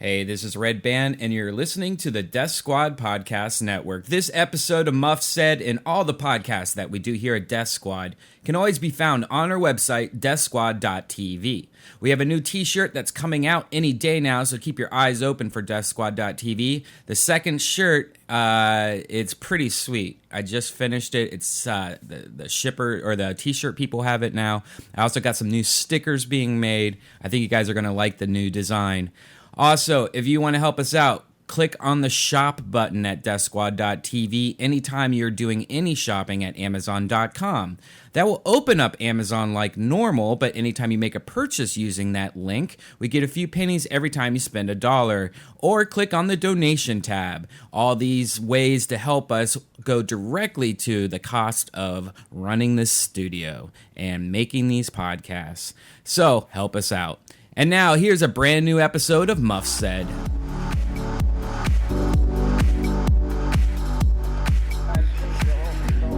Hey, this is Redban, and you're listening to the Death Squad Podcast Network. This episode of Muff Said and all the podcasts that we do here at Death Squad can always be found on our website, deathsquad.tv. We have a new t-shirt that's coming out any day now, so keep your eyes open for deathsquad.tv. The second shirt, it's pretty sweet. I just finished it. It's the shipper or the t-shirt people have it now. I also got some new stickers being made. I think you guys are going to like the new design. Also, if you want to help us out, click on the shop button at deathsquad.tv anytime you're doing any shopping at amazon.com. That will open up Amazon like normal, but anytime you make a purchase using that link, we get a few pennies every time you spend $1. Or click on the donation tab. All these ways to help us go directly to the cost of running this studio and making these podcasts. So help us out. And now, here's a brand new episode of Muff Said.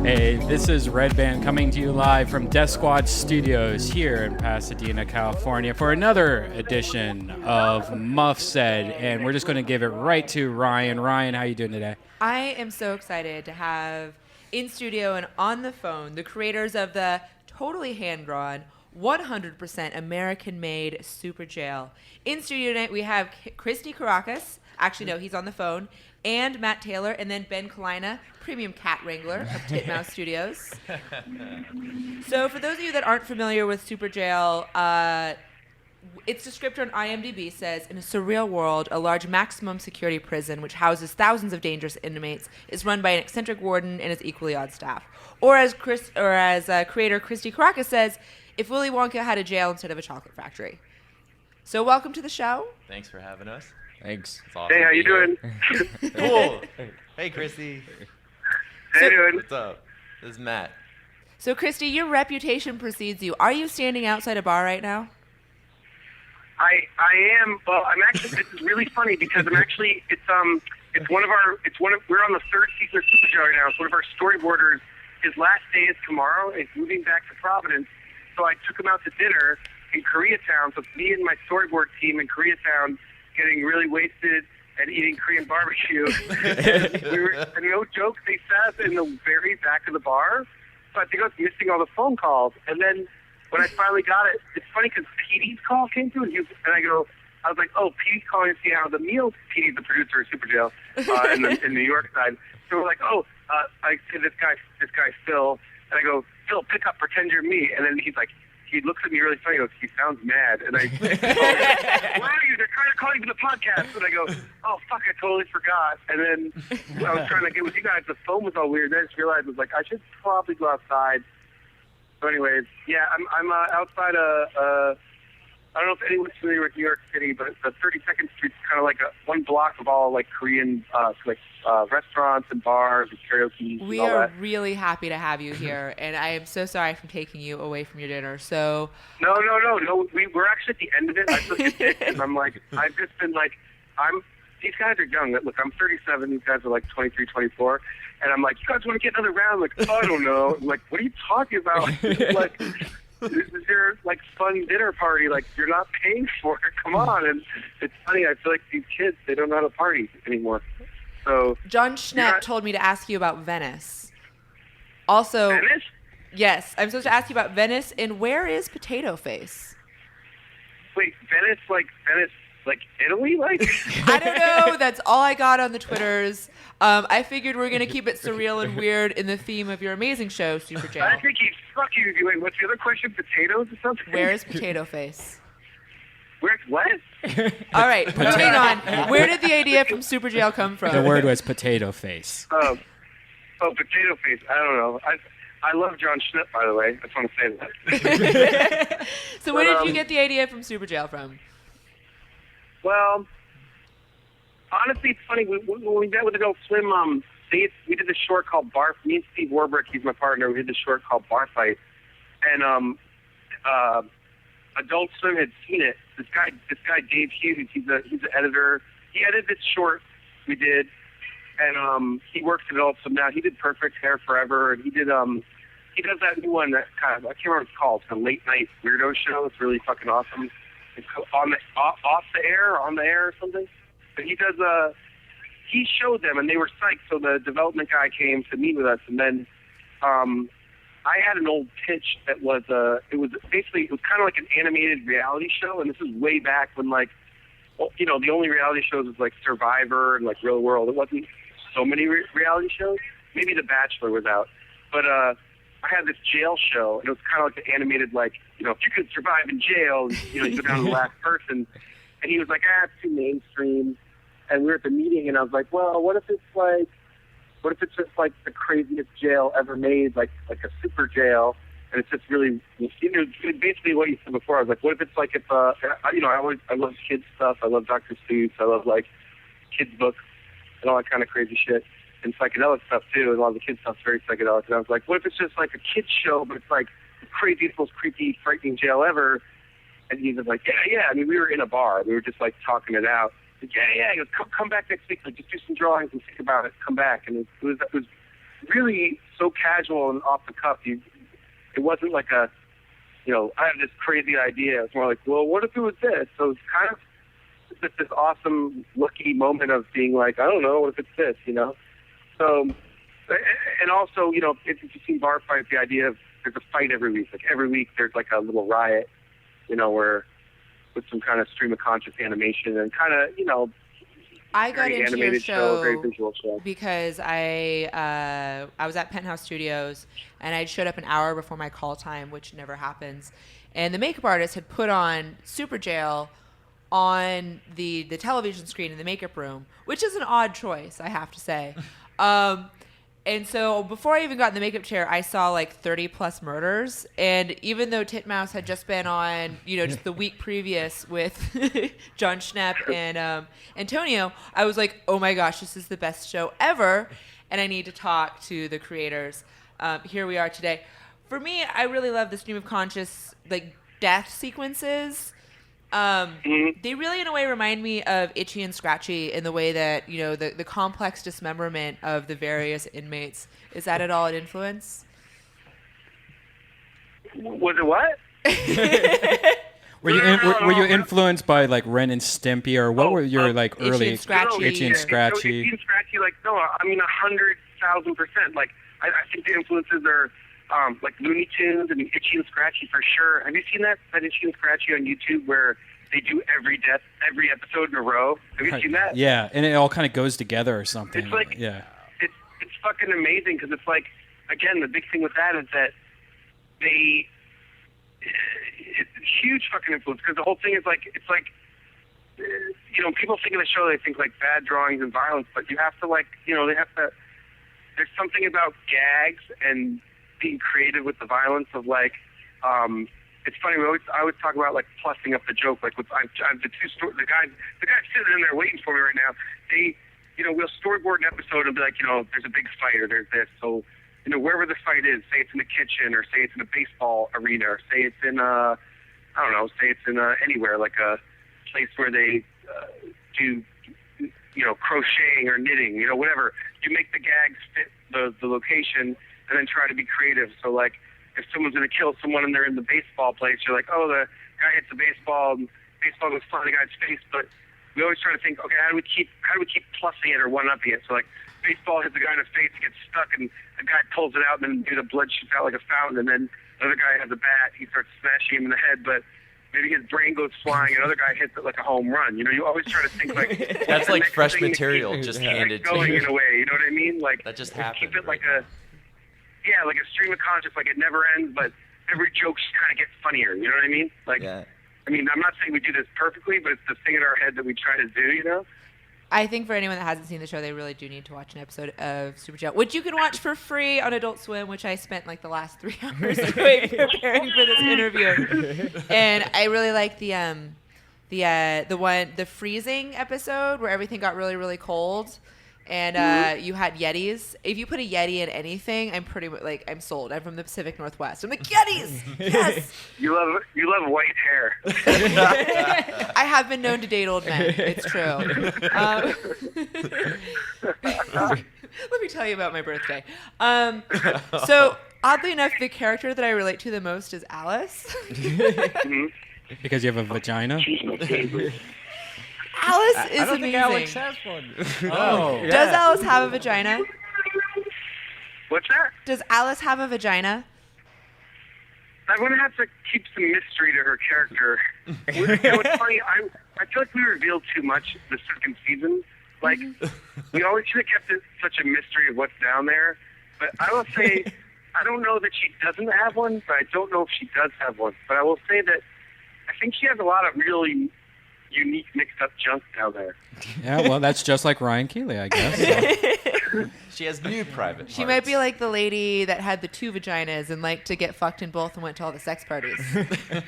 Hey, this is Redban coming to you live from Death Squad Studios here in Pasadena, California for another edition of Muff Said. And we're just going to give it right to Ryan. Ryan, how you doing today? I am so excited to have in studio and on the phone the creators of the totally hand-drawn 100% American-made Superjail. In studio tonight, we have Christy Karacas. Actually, no, he's on the phone. And Matt Taylor, and then Ben Kalina, premium cat wrangler of Titmouse Studios. So for those of you that aren't familiar with Superjail, its descriptor on IMDb says, in a surreal world, a large maximum security prison which houses thousands of dangerous inmates is run by an eccentric warden and his equally odd staff. Or as creator Christy Karacas says, if Willy Wonka had a jail instead of a chocolate factory. So welcome to the show. Thanks for having us. Thanks. It's awesome. Hey, how you doing? Cool. Hey, Christy. Hey, dude. What's up? This is Matt. So Christy, your reputation precedes you. Are you standing outside a bar right now? I am. Well, I'm actually. This is really funny because I'm actually. We're on the third season of Superjail right now. It's one of our storyboarders. His last day is tomorrow. He's moving back to Providence. So I took him out to dinner in Koreatown. So it's me and my storyboard team in Koreatown getting really wasted and eating Korean barbecue. And no joke, they sat us in the very back of the bar. So I think I was missing all the phone calls. And then when I finally got it, it's funny because PD's call came through, and I was like, oh, PD's calling to see how the meal. PD's the producer of Superjail in the New York side. So we're like, I said this guy Phil, and I go, Phil, pick up, pretend you're me. And then he looks at me really funny. He goes, he sounds mad. And I, where are you? They're trying to call you for the podcast. And I go, oh, fuck, I totally forgot. And then I was trying to get with you guys. The phone was all weird. Then I just realized I was like, I should probably go outside. So anyways, yeah, I'm outside I don't know if anyone's familiar with New York City, but the 32nd Street's kind of like one block of all like Korean restaurants and bars and karaoke. We and all are that. really happy to have you here, and I am so sorry for taking you away from your dinner. So No. We're actually at the end of it. I took a dick, and I'm like, I've just been like, these guys are young. Look, I'm 37. These guys are like 23, 24. And I'm like, you guys want to get another round? Like, oh, I don't know. I'm like, what are you talking about? Like, this is your like fun dinner party. Like, you're not paying for it. Come on. And it's funny. I feel like these kids, they don't know how to party anymore. So John Schnepp told me to ask you about Venice. Also, Venice? Yes, I'm supposed to ask you about Venice. And where is Potato Face? Wait, Venice, like Italy? Like I don't know. That's all I got on the Twitters. I figured we're going to keep it surreal and weird in the theme of your amazing show, Superjail. I think he's fucking doing. What's the other question? Potatoes or something? Where is Potato Face? Where's what? All right, moving on. Where did the idea from Superjail come from? The word was potato face. Oh, Potato Face. I don't know. I love John Schnepp, by the way. I just want to say that. So where did you get the idea from Superjail from? Well, honestly, it's funny. When we met with Adult Swim, we did this short called Bar. Me and Steve Warbrick, he's my partner. We did this short called Bar Fight, and Adult Swim had seen it. This guy Dave Hughes, he's an editor. He edited this short we did, and he works at Adult Swim now. He did Perfect Hair Forever, and he does that new one that kind of, I can't remember what it's called. It's a late night weirdo show. It's really fucking awesome. off the air, on the air or something. But he does he showed them and they were psyched. So the development guy came to meet with us, and then I had an old pitch that was it was kind of like an animated reality show, and this is way back when like, you know, the only reality shows was like Survivor and like Real World. It wasn't so many reality shows. Maybe The Bachelor was out, but I had this jail show, and it was kind of like an animated, like, you know, if you could survive in jail, you know, you go down to the last person. And he was like, it's too mainstream. And we were at the meeting, and I was like, well, what if it's just like the craziest jail ever made, like a super jail, and it's just really, you know, basically what you said before. I was like, what if it's like you know, I love kids stuff. I love Dr. Seuss. I love like kids books and all that kind of crazy shit, and psychedelic stuff too. And a lot of the kids stuff's very psychedelic. And I was like, what if it's just like a kids show, but it's like the craziest, most creepy, frightening jail ever? And he was like, yeah. I mean, we were in a bar. We were just like talking it out. Like, yeah. He goes, come back next week. Like, just do some drawings and think about it. Come back. And it was really so casual and off the cuff. It wasn't like a, you know, I have this crazy idea. It's more like, well, what if it was this? So it's kind of just this awesome, lucky moment of being like, I don't know, what if it's this, you know? So, and also, you know, if you've seen bar fights, the idea of there's a fight every week. Like every week there's like a little riot, you know, where with some kind of stream of conscious animation and kind of, you know, I got into your show very visual show because I was at Penthouse Studios, and I showed up an hour before my call time, which never happens. And the makeup artist had put on Superjail on the television screen in the makeup room, which is an odd choice, I have to say. And so before I even got in the makeup chair, I saw like 30 plus murders. And even though Titmouse had just been on, you know, just the week previous with John Schnepp and Antonio, I was like, oh my gosh, this is the best show ever. And I need to talk to the creators. Here we are today. For me, I really love the stream of conscious, like, death sequences. They really, in a way, remind me of Itchy and Scratchy in the way that, you know, the complex dismemberment of the various inmates. Is that at all an influence? Was it what? Were you influenced by like Ren and Stimpy, or what were your like early Itchy and Scratchy? Itchy and Scratchy. Itchy and Scratchy, like, no, I mean 100,000%. Like, I think the influences are like Looney Tunes and Itchy and Scratchy for sure. Have you seen that Itchy and Scratchy on YouTube where they do every episode in a row? Have you seen that? Yeah, and it all kind of goes together or something. It's like, yeah, it's fucking amazing because it's like, again, the big thing with that is that it's a huge fucking influence because the whole thing is like, it's like, you know, people think of the show, they think like bad drawings and violence, but you have to like, you know, there's something about gags and being creative with the violence of like, it's funny. I always talk about like plussing up the joke. Like I have the guys sitting in there waiting for me right now. They, you know, we'll storyboard an episode and be like, you know, there's a big fight or there's this. So, you know, wherever the fight is, say it's in the kitchen or say it's in a baseball arena or say it's in say it's in anywhere, like a place where they do, you know, crocheting or knitting, you know, whatever. You make the gags fit the location and then try to be creative. So, like, if someone's going to kill someone and they're in the baseball place, you're like, oh, the guy hits the baseball, and baseball goes fly in the guy's face. But we always try to think, okay, how do we keep plussing it or one-upping it? So, like, baseball hits the guy in the face, he gets stuck, and the guy pulls it out, and then the blood shoots out like a fountain, and then another guy has a bat, he starts smashing him in the head, but maybe his brain goes flying, and another guy hits it like a home run. You know, you always try to think like that's like fresh material just handed to going you. In a way, you know what I mean? Like that just happened. Keep it like like a stream of conscious, like it never ends, but every joke just kind of gets funnier. You know what I mean? Like, yeah. I mean, I'm not saying we do this perfectly, but it's the thing in our head that we try to do. You know? I think for anyone that hasn't seen the show, they really do need to watch an episode of Superjail, which you can watch for free on Adult Swim, which I spent like the last 3 hours preparing for this interview. And I really like the freezing episode where everything got really, really cold. And you had Yetis. If you put a Yeti in anything, I'm pretty like I'm sold. I'm from the Pacific Northwest. I'm like Yetis. Yes. You love white hair. I have been known to date old men. It's true. Let me tell you about my birthday. So oddly enough, the character that I relate to the most is Alice. Because you have a vagina? She's my favorite. Alice is I don't amazing. think Alex has one. Oh. Yeah. Does Alice have a vagina? What's that? Does Alice have a vagina? I'm going to have to keep some mystery to her character. You know, it's funny, I feel like we revealed too much the second season. Like, we always should have kept it such a mystery of what's down there. But I will say, I don't know that she doesn't have one, but I don't know if she does have one. But I will say that I think she has a lot of really unique mixed-up junk down there. Yeah, well, that's just like Ryan Keely, I guess. So. She has new private She might be like the lady that had the 2 vaginas and liked to get fucked in both and went to all the sex parties.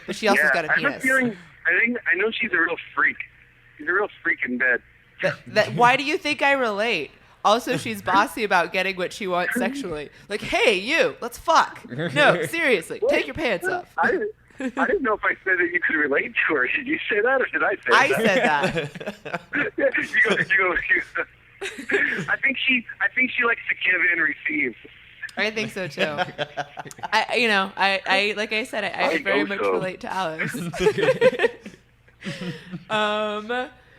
But she also's got a I have a penis. feeling, I know she's a real freak. She's a real freak in bed. Why do you think I relate? Also, she's bossy about getting what she wants sexually. Like, hey, you, let's fuck. No, seriously, take your pants off. I didn't know if I said that you could relate to her. Did you say that, or did I say I that? said that. you go. I think she likes to give and receive. I think so too. I like I said, I very much relate to Alice.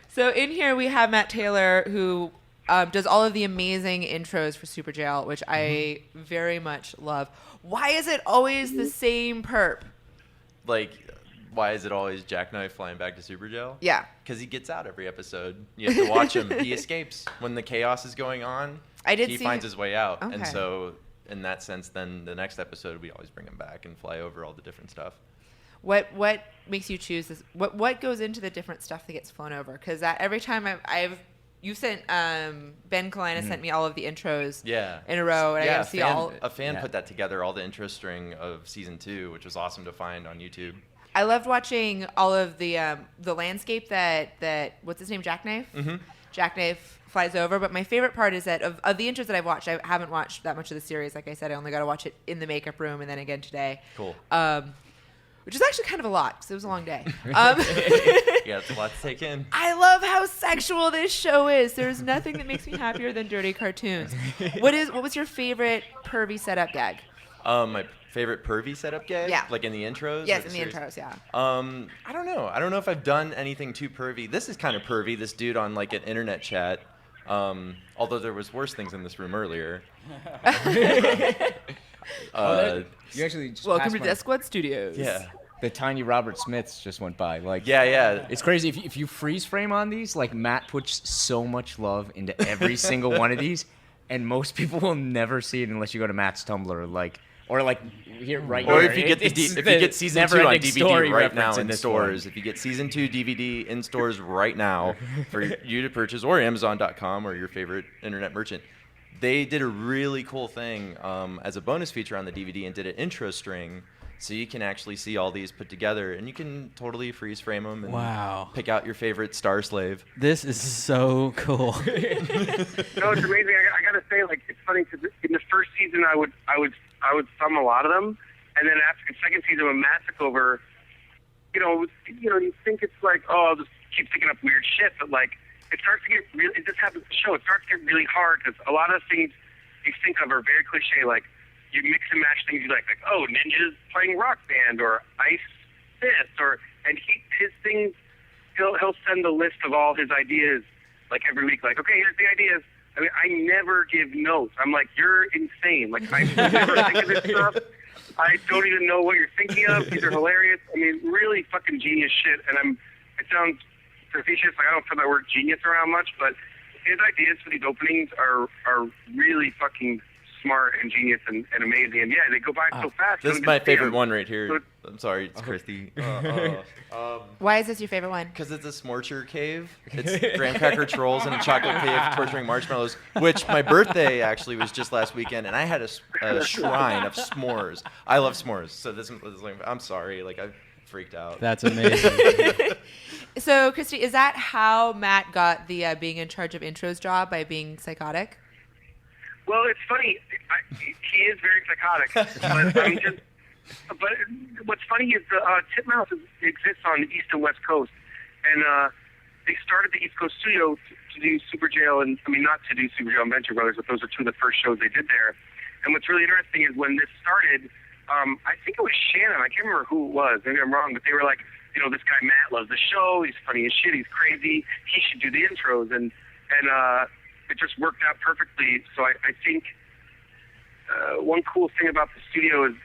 So in here we have Matt Taylor, who does all of the amazing intros for Superjail, which I very much love. Why is it always the same perp? Like, why is it always Jackknife flying back to Superjail? Yeah. Because he gets out every episode. You have to watch him. He escapes. When the chaos is going on, he finds his way out. Okay. And so, in that sense, then the next episode, we always bring him back and fly over all the different stuff. What makes you choose this? What goes into the different stuff that gets flown over? Because every time you sent Ben Kalina sent me all of the intros in a row, and I got to see all. A fan put that together, all the intro string of season 2, which was awesome to find on YouTube. I loved watching all of the landscape that what's his name, Jackknife. Mm-hmm. Jackknife flies over. But my favorite part is that of the intros that I've watched, I haven't watched that much of the series. Like I said, I only got to watch it in the makeup room and then again today. Cool. Which is actually kind of a lot because it was a long day. Yeah, it's a lot to take in. I love how sexual this show is. There's nothing that makes me happier than dirty cartoons. What was your favorite pervy setup gag? My favorite pervy setup gag? Yeah. Like in the intros? Yes, in the intros, yeah. I don't know. I don't know if I've done anything too pervy. This is kind of pervy, this dude on like an internet chat. Although there was worse things in this room earlier. You actually just Welcome passed to Death Squad Studios. Yeah. The tiny Robert Smiths just went by. Like, Yeah. it's crazy. If you freeze frame on these, like Matt puts so much love into every single one of these, and most people will never see it unless you go to Matt's Tumblr, or here right Or here. if you get if you get season 2 on DVD right now in stores, if you get season 2 DVD in stores right now for you to purchase, or Amazon.com or your favorite internet merchant, they did a really cool thing as a bonus feature on the DVD and did an intro string, so you can actually see all these put together, and you can totally freeze frame them and pick out your favorite star slave. This is so cool. No, it's amazing. I gotta say, like, it's funny because in the first season I would thumb a lot of them, and then after the second season when Matt took over, you think it's like, oh, I'll just keep picking up weird shit, but like it starts to get really. It just happens to show. It starts to get really hard because a lot of things you think of are very cliche. Like you mix and match things you like oh, ninjas playing rock band or ice fist, and his things. He'll send a list of all his ideas like every week. Like, okay, here's the ideas. I mean, I never give notes. I'm like, you're insane. Like, I never think of this stuff. I don't even know what you're thinking of. These are hilarious. I mean, really fucking genius shit. And it sounds facetious. Like, I don't put that word genius around much, but his ideas for these openings are really fucking smart and genius and amazing. And yeah, they go by so fast. This is my favorite one right here. I'm sorry, it's Christy. Why is this your favorite one? Because it's a smorcher cave. It's graham cracker trolls in a chocolate cave torturing marshmallows, which my birthday actually was just last weekend, and I had a shrine of s'mores. I love s'mores, so this I'm sorry, like I freaked out. That's amazing. So, Christy, is that how Matt got the being in charge of intros job, by being psychotic? Well, it's funny. He is very psychotic, but what's funny is the Titmouse exists on the East and West Coast, and they started the East Coast studio to do Superjail, and not to do Superjail and Venture Brothers, but those are two of the first shows they did there. And what's really interesting is when this started, I think it was Shannon. I can't remember who it was. Maybe I'm wrong, but they were like, this guy Matt loves the show. He's funny as shit. He's crazy. He should do the intros, and it just worked out perfectly. So I think one cool thing about the studio is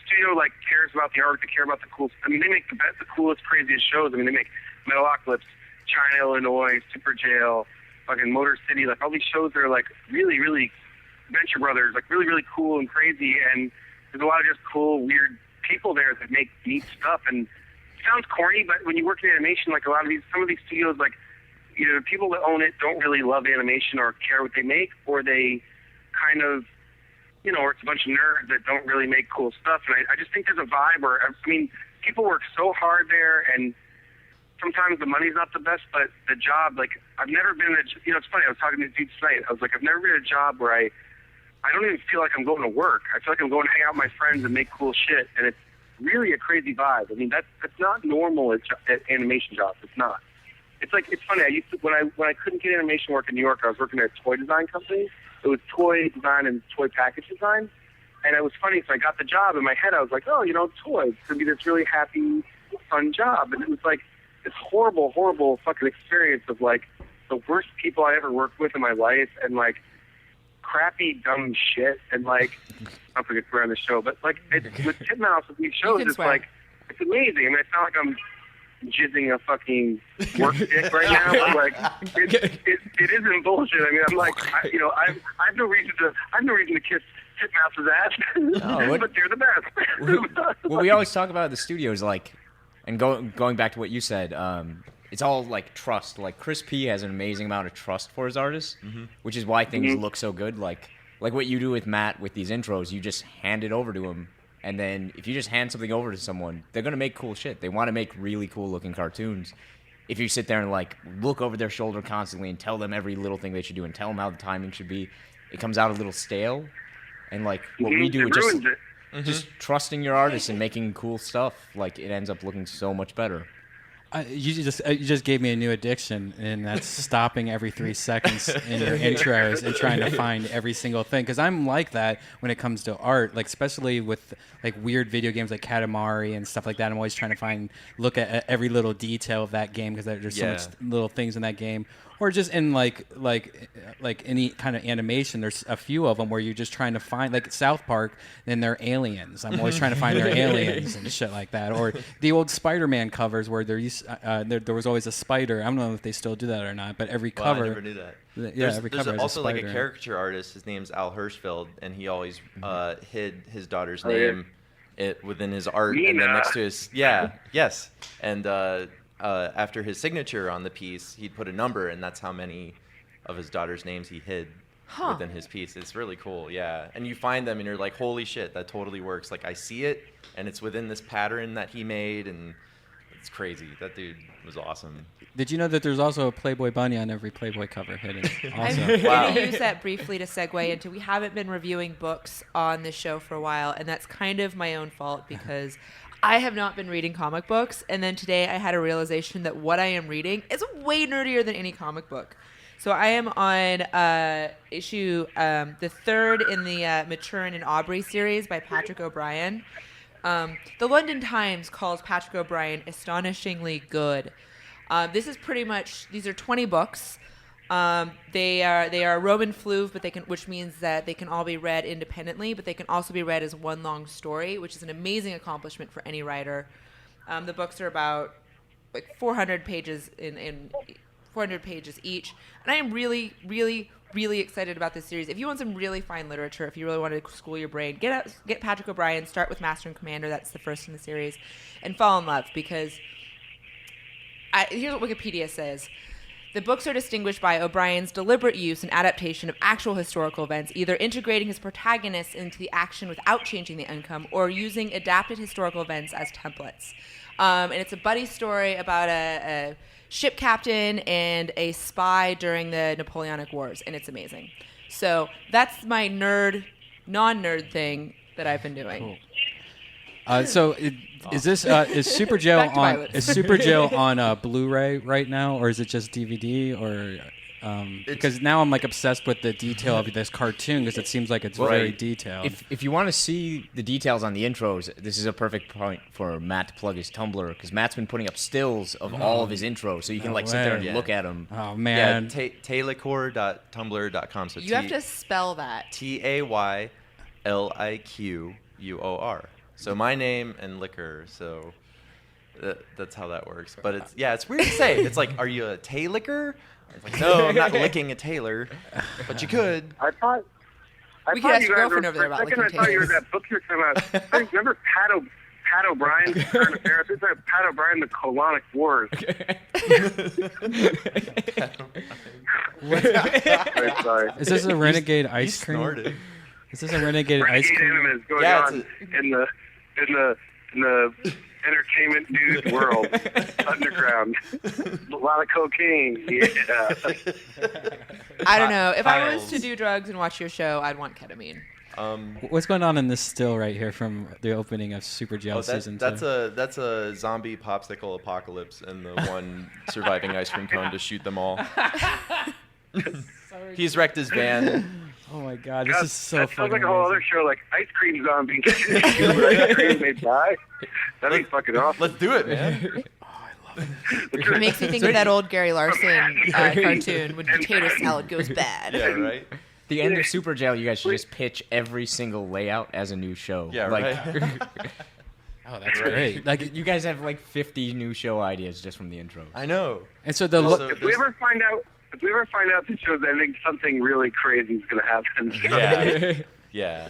studio cares about the art. They care about the cool. I mean, they make the coolest, craziest shows. I mean, they make Metalocalypse, China, Illinois, Superjail, fucking Motor City. All these shows that are really, really Venture Brothers, really, really cool and crazy. And there's a lot of just cool, weird people there that make neat stuff. And it sounds corny, but when you work in animation, some of these studios, either the people that own it don't really love animation or care what they make, or they kind of, or it's a bunch of nerds that don't really make cool stuff. And I just think there's a vibe where, people work so hard there, and sometimes the money's not the best, but the job, I've never been it's funny, I was talking to dudes tonight, I was I've never been in a job where I don't even feel like I'm going to work. I feel like I'm going to hang out with my friends and make cool shit, and it's really a crazy vibe. I mean, that's not normal at animation jobs. It's not. It's funny. I used to when I couldn't get animation work in New York, I was working at a toy design company. It was toy design and toy package design, and it was funny. So I got the job in my head. I was like, oh, toys. It's gonna be this really happy, fun job, and it was this horrible, horrible fucking experience of the worst people I ever worked with in my life, and crappy, dumb shit, and I don't forget to swear on the show, but with Titmouse with these shows, it's it's amazing. I mean, it's not like I'm jizzing a fucking work stick right now, but it isn't bullshit. I mean, I'm I have no reason to kiss Titmouse's ass, but they're the best. What we always talk about at the studio is and going back to what you said, it's all trust. Chris P has an amazing amount of trust for his artists, which is why things look so good. Like what you do with Matt with these intros, you just hand it over to him, and then if you just hand something over to someone, they're gonna make cool shit. They want to make really cool looking cartoons. If you sit there and look over their shoulder constantly and tell them every little thing they should do and tell them how the timing should be, it comes out a little stale. And what we do is just trusting your artists and making cool stuff. It ends up looking so much better. You just gave me a new addiction, and that's stopping every 3 seconds in your intros and trying to find every single thing. Because I'm like that when it comes to art, especially with weird video games like Katamari and stuff like that. I'm always trying to look at every little detail of that game because there's so much little things in that game. Or just in like any kind of animation, there's a few of them where you're just trying to find, South Park, then they're aliens. I'm always trying to find their aliens and shit like that. Or the old Spider-Man covers where there was always a spider. I don't know if they still do that or not, but every cover. I never knew that. Every cover there's also has a caricature artist. His name's Al Hirschfeld, and he always hid his daughter's name within his art, and then next to his and after his signature on the piece, he'd put a number, and that's how many of his daughter's names he hid within his piece. It's really cool, and you find them, and you're like, holy shit, that totally works. I see it, and it's within this pattern that he made, and it's crazy. That dude was awesome. Did you know that there's also a Playboy bunny on every Playboy cover hidden? Also. I'm going to use that briefly to segue into, we haven't been reviewing books on this show for a while, and that's kind of my own fault because I have not been reading comic books, and then today I had a realization that what I am reading is way nerdier than any comic book. So I am on issue the third in the Maturin and Aubrey series by Patrick O'Brien. The London Times calls Patrick O'Brien astonishingly good. This is pretty much, these are 20 books. They are Roman fleuve, but which means that they can all be read independently, but they can also be read as one long story, which is an amazing accomplishment for any writer. The books are about 400 pages in 400 pages each, and I am really, really, really excited about this series. If you want some really fine literature, if you really want to school your brain, get Patrick O'Brien, start with Master and Commander, that's the first in the series, and fall in love, because here's what Wikipedia says. The books are distinguished by O'Brien's deliberate use and adaptation of actual historical events, either integrating his protagonists into the action without changing the outcome, or using adapted historical events as templates. And it's a buddy story about a ship captain and a spy during the Napoleonic Wars, and it's amazing. So that's my non-nerd thing that I've been doing. Cool. Is Superjail on Blu-ray right now, or is it just DVD? Or Because now I'm like obsessed with the detail of this cartoon because it seems like it's very detailed. If you want to see the details on the intros, this is a perfect point for Matt to plug his Tumblr because Matt's been putting up stills of all of his intros, so you can sit there and look at them. Oh man! Yeah, tayliquor.tumblr.com. So you have to spell that. TAYLIQUOR. So my name and liquor. So that's how that works. But it's weird to say. It's like, are you a Tay-licker? It's like, no, I'm not licking a Taylor, but you could. I thought we could ask you your guys girlfriend were, over there about licking I thought you were that book you're talking about. I remember Pat O'Brien, Current Affairs. It's like Pat O'Brien, the Colonic Wars. Sorry. Is this a Renegade ice cream? Snorted. Is this a Renegade ice cream? Renegade going on in the entertainment news world, underground. A lot of cocaine. Yeah. I don't know. If I was to do drugs and watch your show, I'd want ketamine. What's going on in this still right here from the opening of Superjail season 2? That's a zombie popsicle apocalypse and the one surviving ice cream cone to shoot them all. He's wrecked his van. Oh my god, this is so fucking sounds like a whole other show, like Ice Cream Zombie. Ice cream, they die. That'd be fucking awesome. Let's do it, man. It makes me think of that old Gary Larson cartoon when potato salad goes bad. Yeah, right. The end of Superjail, you guys should just pitch every single layout as a new show. Yeah, right. Oh, that's great. Like you guys have like 50 new show ideas just from the intro. I know. And so if we ever find out the show's ending, something really crazy is going to happen. Yeah.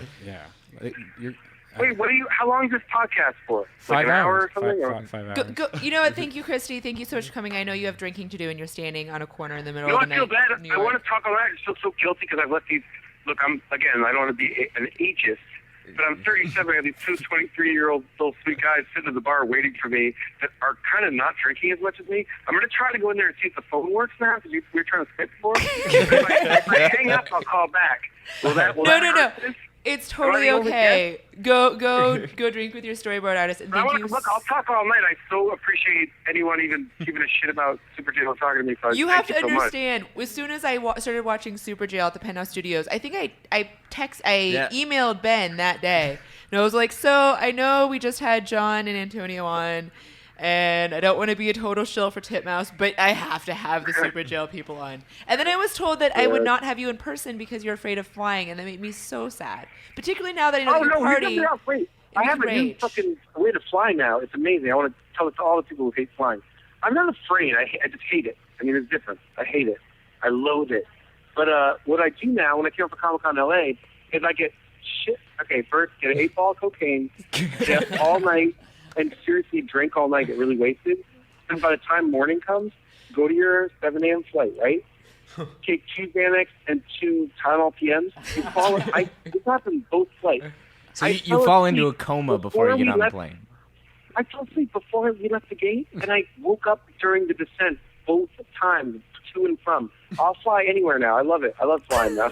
Wait, how long is this podcast for? 5 an hour hours. or something? 5 hours. You know what? Thank you, Christy. Thank you so much for coming. I know you have drinking to do, and you're standing on a corner in the middle of the night. I feel bad. in New I York. want to talk all night. I feel so guilty because I've let these. Look, I don't want to be an ageist, but I'm 37. I have these two 23-year-old little sweet guys sitting at the bar waiting for me that are kind of not drinking as much as me. I'm going to try to go in there and see if the phone works now because we were trying to skip before. if I hang up, I'll call back. Will that No. It's totally okay. Go drink with your storyboard artist. And Look, I'll talk all night. I so appreciate anyone even giving a shit about Superjail talking to me. So you have to understand, as soon as I started watching Superjail at the Penthouse Studios, I think I emailed Ben that day. And I was like, so I know we just had John and Antonio on, and I don't want to be a total shill for Titmouse, but I have to have the Superjail people on. And then I was told that I would not have you in person because you're afraid of flying, and that made me so sad. Particularly now that I know that you're partying. Wait. I have a new fucking way to fly now. It's amazing. I want to tell it to all the people who hate flying. I'm not afraid. I just hate it. I mean, it's different. I hate it. I loathe it. But what I do now when I came up for Comic-Con LA is I get shit. Okay, first, get an 8-ball of cocaine, get all night, and seriously drink all night, get really wasted. And by the time morning comes, go to your 7 a.m. flight, right? Take 2 Xanax and 2 Tylenol PMs. This happens both flights. So you fall into a coma before you get on the plane. I fell asleep before we left the gate, and I woke up during the descent both times, to and from. I'll fly anywhere now. I love it. I love flying now.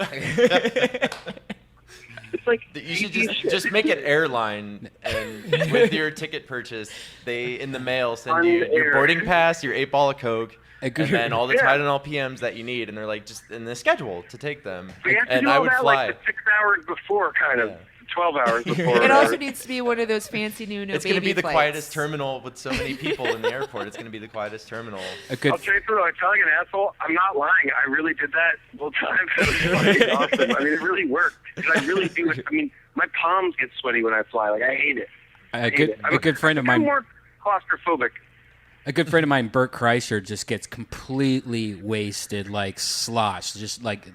It's like you should just make an airline, and with your ticket purchase, they in the mail send you your boarding pass, your 8-ball of Coke, and then all the Tylenol PMs that you need, and they're like just in the schedule to take them. So you have to and do all I would that fly like 6 hours before, kind of. 12 hours before. It also needs to be one of those fancy new It's going to be the flights. quietest terminal with so many people in the airport. It's going to be the quietest terminal. I'll tell you something. I felt like an asshole. I'm not lying. I really did that both times. It was fucking awesome. I mean, it really worked. I really do. I mean, my palms get sweaty when I fly. Like, I hate it. A good friend of mine. I'm more claustrophobic. A good friend of mine, Bert Kreischer, just gets completely wasted, like slosh, just like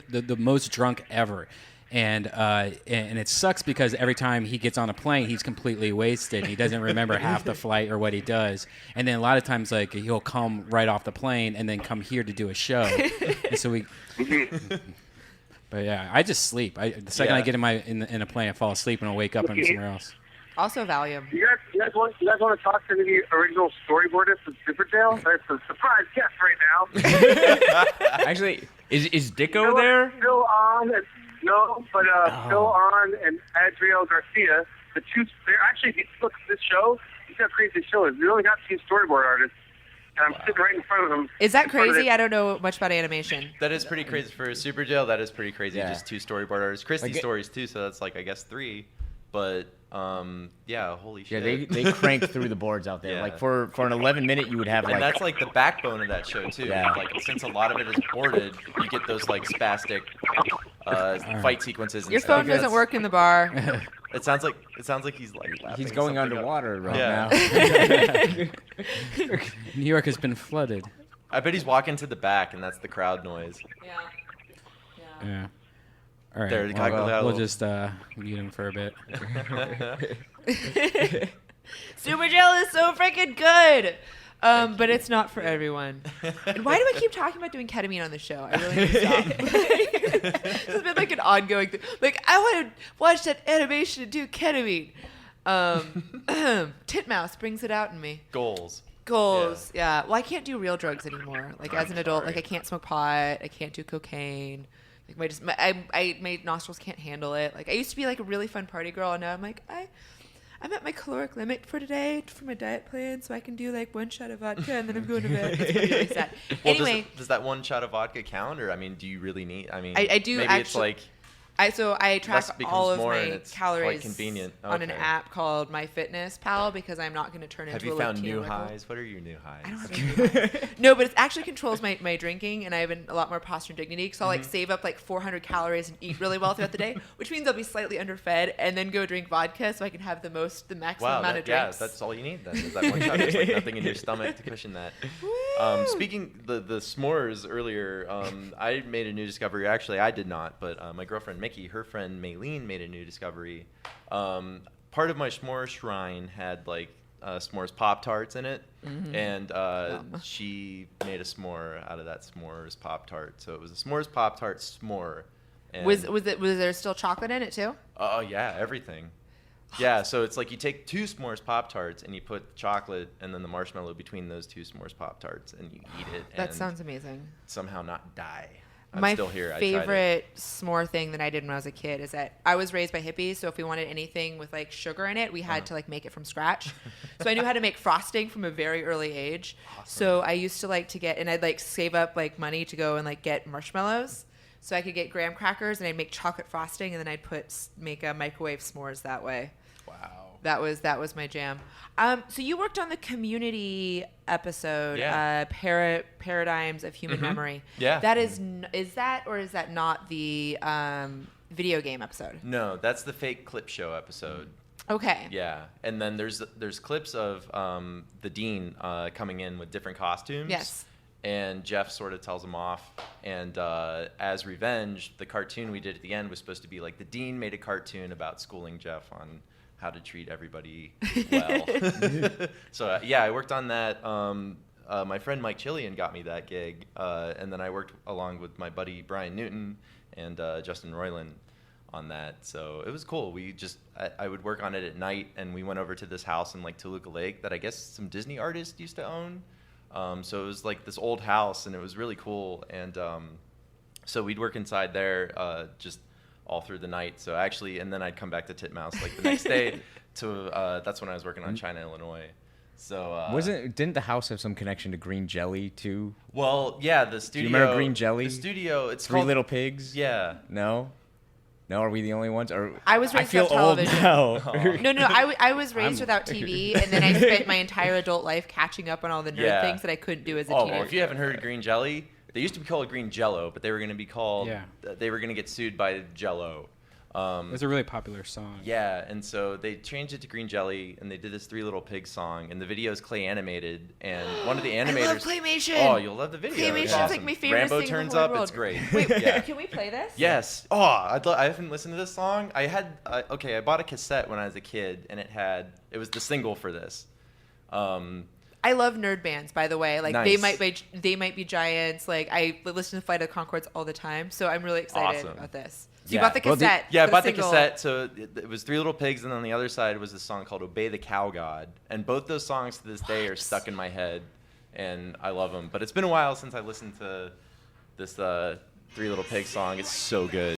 the most drunk ever. And it sucks because every time he gets on a plane, he's completely wasted. He doesn't remember half the flight or what he does. And then a lot of times, like, he'll come right off the plane and then come here to do a show. And so but yeah, I just sleep. The second I get in a plane, I fall asleep and I'll wake up and I'm somewhere else. Also Valium. You guys want to talk to the original storyboardist of Superjail? There's a surprise guest right now. Actually, is Dicko there? Still on. No, but Phil On and Adriel Garcia, they're actually, look, this show, you see how crazy this show is. We only got 2 storyboard artists, and I'm sitting right in front of them. Is that crazy? I don't know much about animation. That is pretty crazy for Superjail. That is pretty crazy. Yeah. Just 2 storyboard artists. Christy's stories too, so that's like I guess 3. But yeah, holy shit. Yeah, they crank through the boards out there. Like for an 11-minute, you would have and that's like the backbone of that show too. Yeah. Like since a lot of it is boarded, you get those like spastic fight sequences. And Your stuff. phone doesn't work in the bar. It sounds like he's like laughing. He's going underwater right now. New York has been flooded. I bet he's walking to the back, and that's the crowd noise. Yeah. All right. There, We'll just mute him for a bit. Superjail is so freaking good. But it's not for everyone. And why do I keep talking about doing ketamine on the show? I really need to stop. It's been like an ongoing thing. Like, I want to watch that animation and do ketamine. Titmouse brings it out in me. Goals. Yeah. Well, I can't do real drugs anymore. Like, as an adult, like, I can't smoke pot. I can't do cocaine. Like, my nostrils can't handle it. Like, I used to be, like, a really fun party girl, and now I'm like, I'm at my caloric limit for today for my diet plan, so I can do like 1 shot of vodka and then I'm going to bed. It's really sad. Well, anyway, does that 1 shot of vodka count, or I mean, do you really need? I mean, I do maybe actually. it's like I track all of my calories convenient. on an app called MyFitnessPal because I'm not going to turn into a Have you found new highs? What are your new highs? I don't have any new highs. No, but it actually controls my drinking, and I have a lot more posture and dignity. So I'll like save up like 400 calories and eat really well throughout the day, which means I'll be slightly underfed, and then go drink vodka so I can have the maximum amount of drinks. Yeah, that's all you need then. Is that 1 shot? There's like nothing in your stomach to cushion that. Speaking the s'mores earlier, I made a new discovery. Actually, I did not, but my girlfriend Mickey, her friend Maylene made a new discovery. Part of my s'more shrine had like s'mores Pop-Tarts in it, and she made a s'more out of that s'mores Pop-Tart. So it was a s'mores Pop-Tart s'more. And was there still chocolate in it too? Oh yeah, everything. Yeah, so it's like you take 2 s'mores Pop-Tarts and you put chocolate and then the marshmallow between those 2 s'mores Pop-Tarts and you eat it. That sounds amazing. Somehow not die. My favorite s'more thing that I did when I was a kid is that I was raised by hippies, so if we wanted anything with like sugar in it, we had to like make it from scratch. So I knew how to make frosting from a very early age. Awesome. So I used to like to get, and I'd like save up like money to go and like get marshmallows, so I could get graham crackers, and I'd make chocolate frosting, and then I'd make a microwave s'mores that way. Wow. That was my jam. So you worked on the Community episode, Paradigms of Human Memory. Yeah. That is that or is that not the video game episode? No, that's the fake clip show episode. Okay. Yeah, and then there's clips of the dean coming in with different costumes. Yes. And Jeff sort of tells him off. And as revenge, the cartoon we did at the end was supposed to be like the dean made a cartoon about schooling Jeff on how to treat everybody well. So I worked on that. My friend Mike Chillian got me that gig, and then I worked along with my buddy Brian Newton and Justin Roiland on that. So it was cool. I would work on it at night, and we went over to this house in like Toluca Lake that I guess some Disney artists used to own. So it was like this old house, and it was really cool. And so we'd work inside there just all through the night. So actually, and then I'd come back to Titmouse like the next day. That's when I was working on China, Illinois. So didn't the house have some connection to Green Jelly too? Well, yeah, the studio. Do you remember Green Jelly? The studio. It's Three called Little Pigs. Yeah. No. Are we the only ones? Or I was raised I feel without television. Old now. No. I was raised without TV, and then I spent my entire adult life catching up on all the nerd things that I couldn't do as a teenager. Well, if you haven't heard of Green Jelly, they used to be called Green Jello, but they were going to be called. Yeah. They were going to get sued by Jello. It was a really popular song. Yeah, and so they changed it to Green Jelly, and they did this Three Little Pigs song, and the video is clay animated, and one of the animators. I love claymation. Oh, you'll love the video. Claymation's awesome. like my favorite Rambo thing turns in the whole up. world. It's great. Wait, yeah. Can we play this? Yes. Oh, I haven't listened to this song. I bought a cassette when I was a kid, and it was the single for this. I love nerd bands, by the way. Like nice. they might be giants. Like I listen to Flight of Conchords all the time, so I'm really excited about this. So you bought the cassette. I bought the cassette. So it was Three Little Pigs, and on the other side was this song called "Obey the Cow God," and both those songs to this day are stuck in my head, and I love them. But it's been a while since I listened to this Three Little Pigs song. It's so good.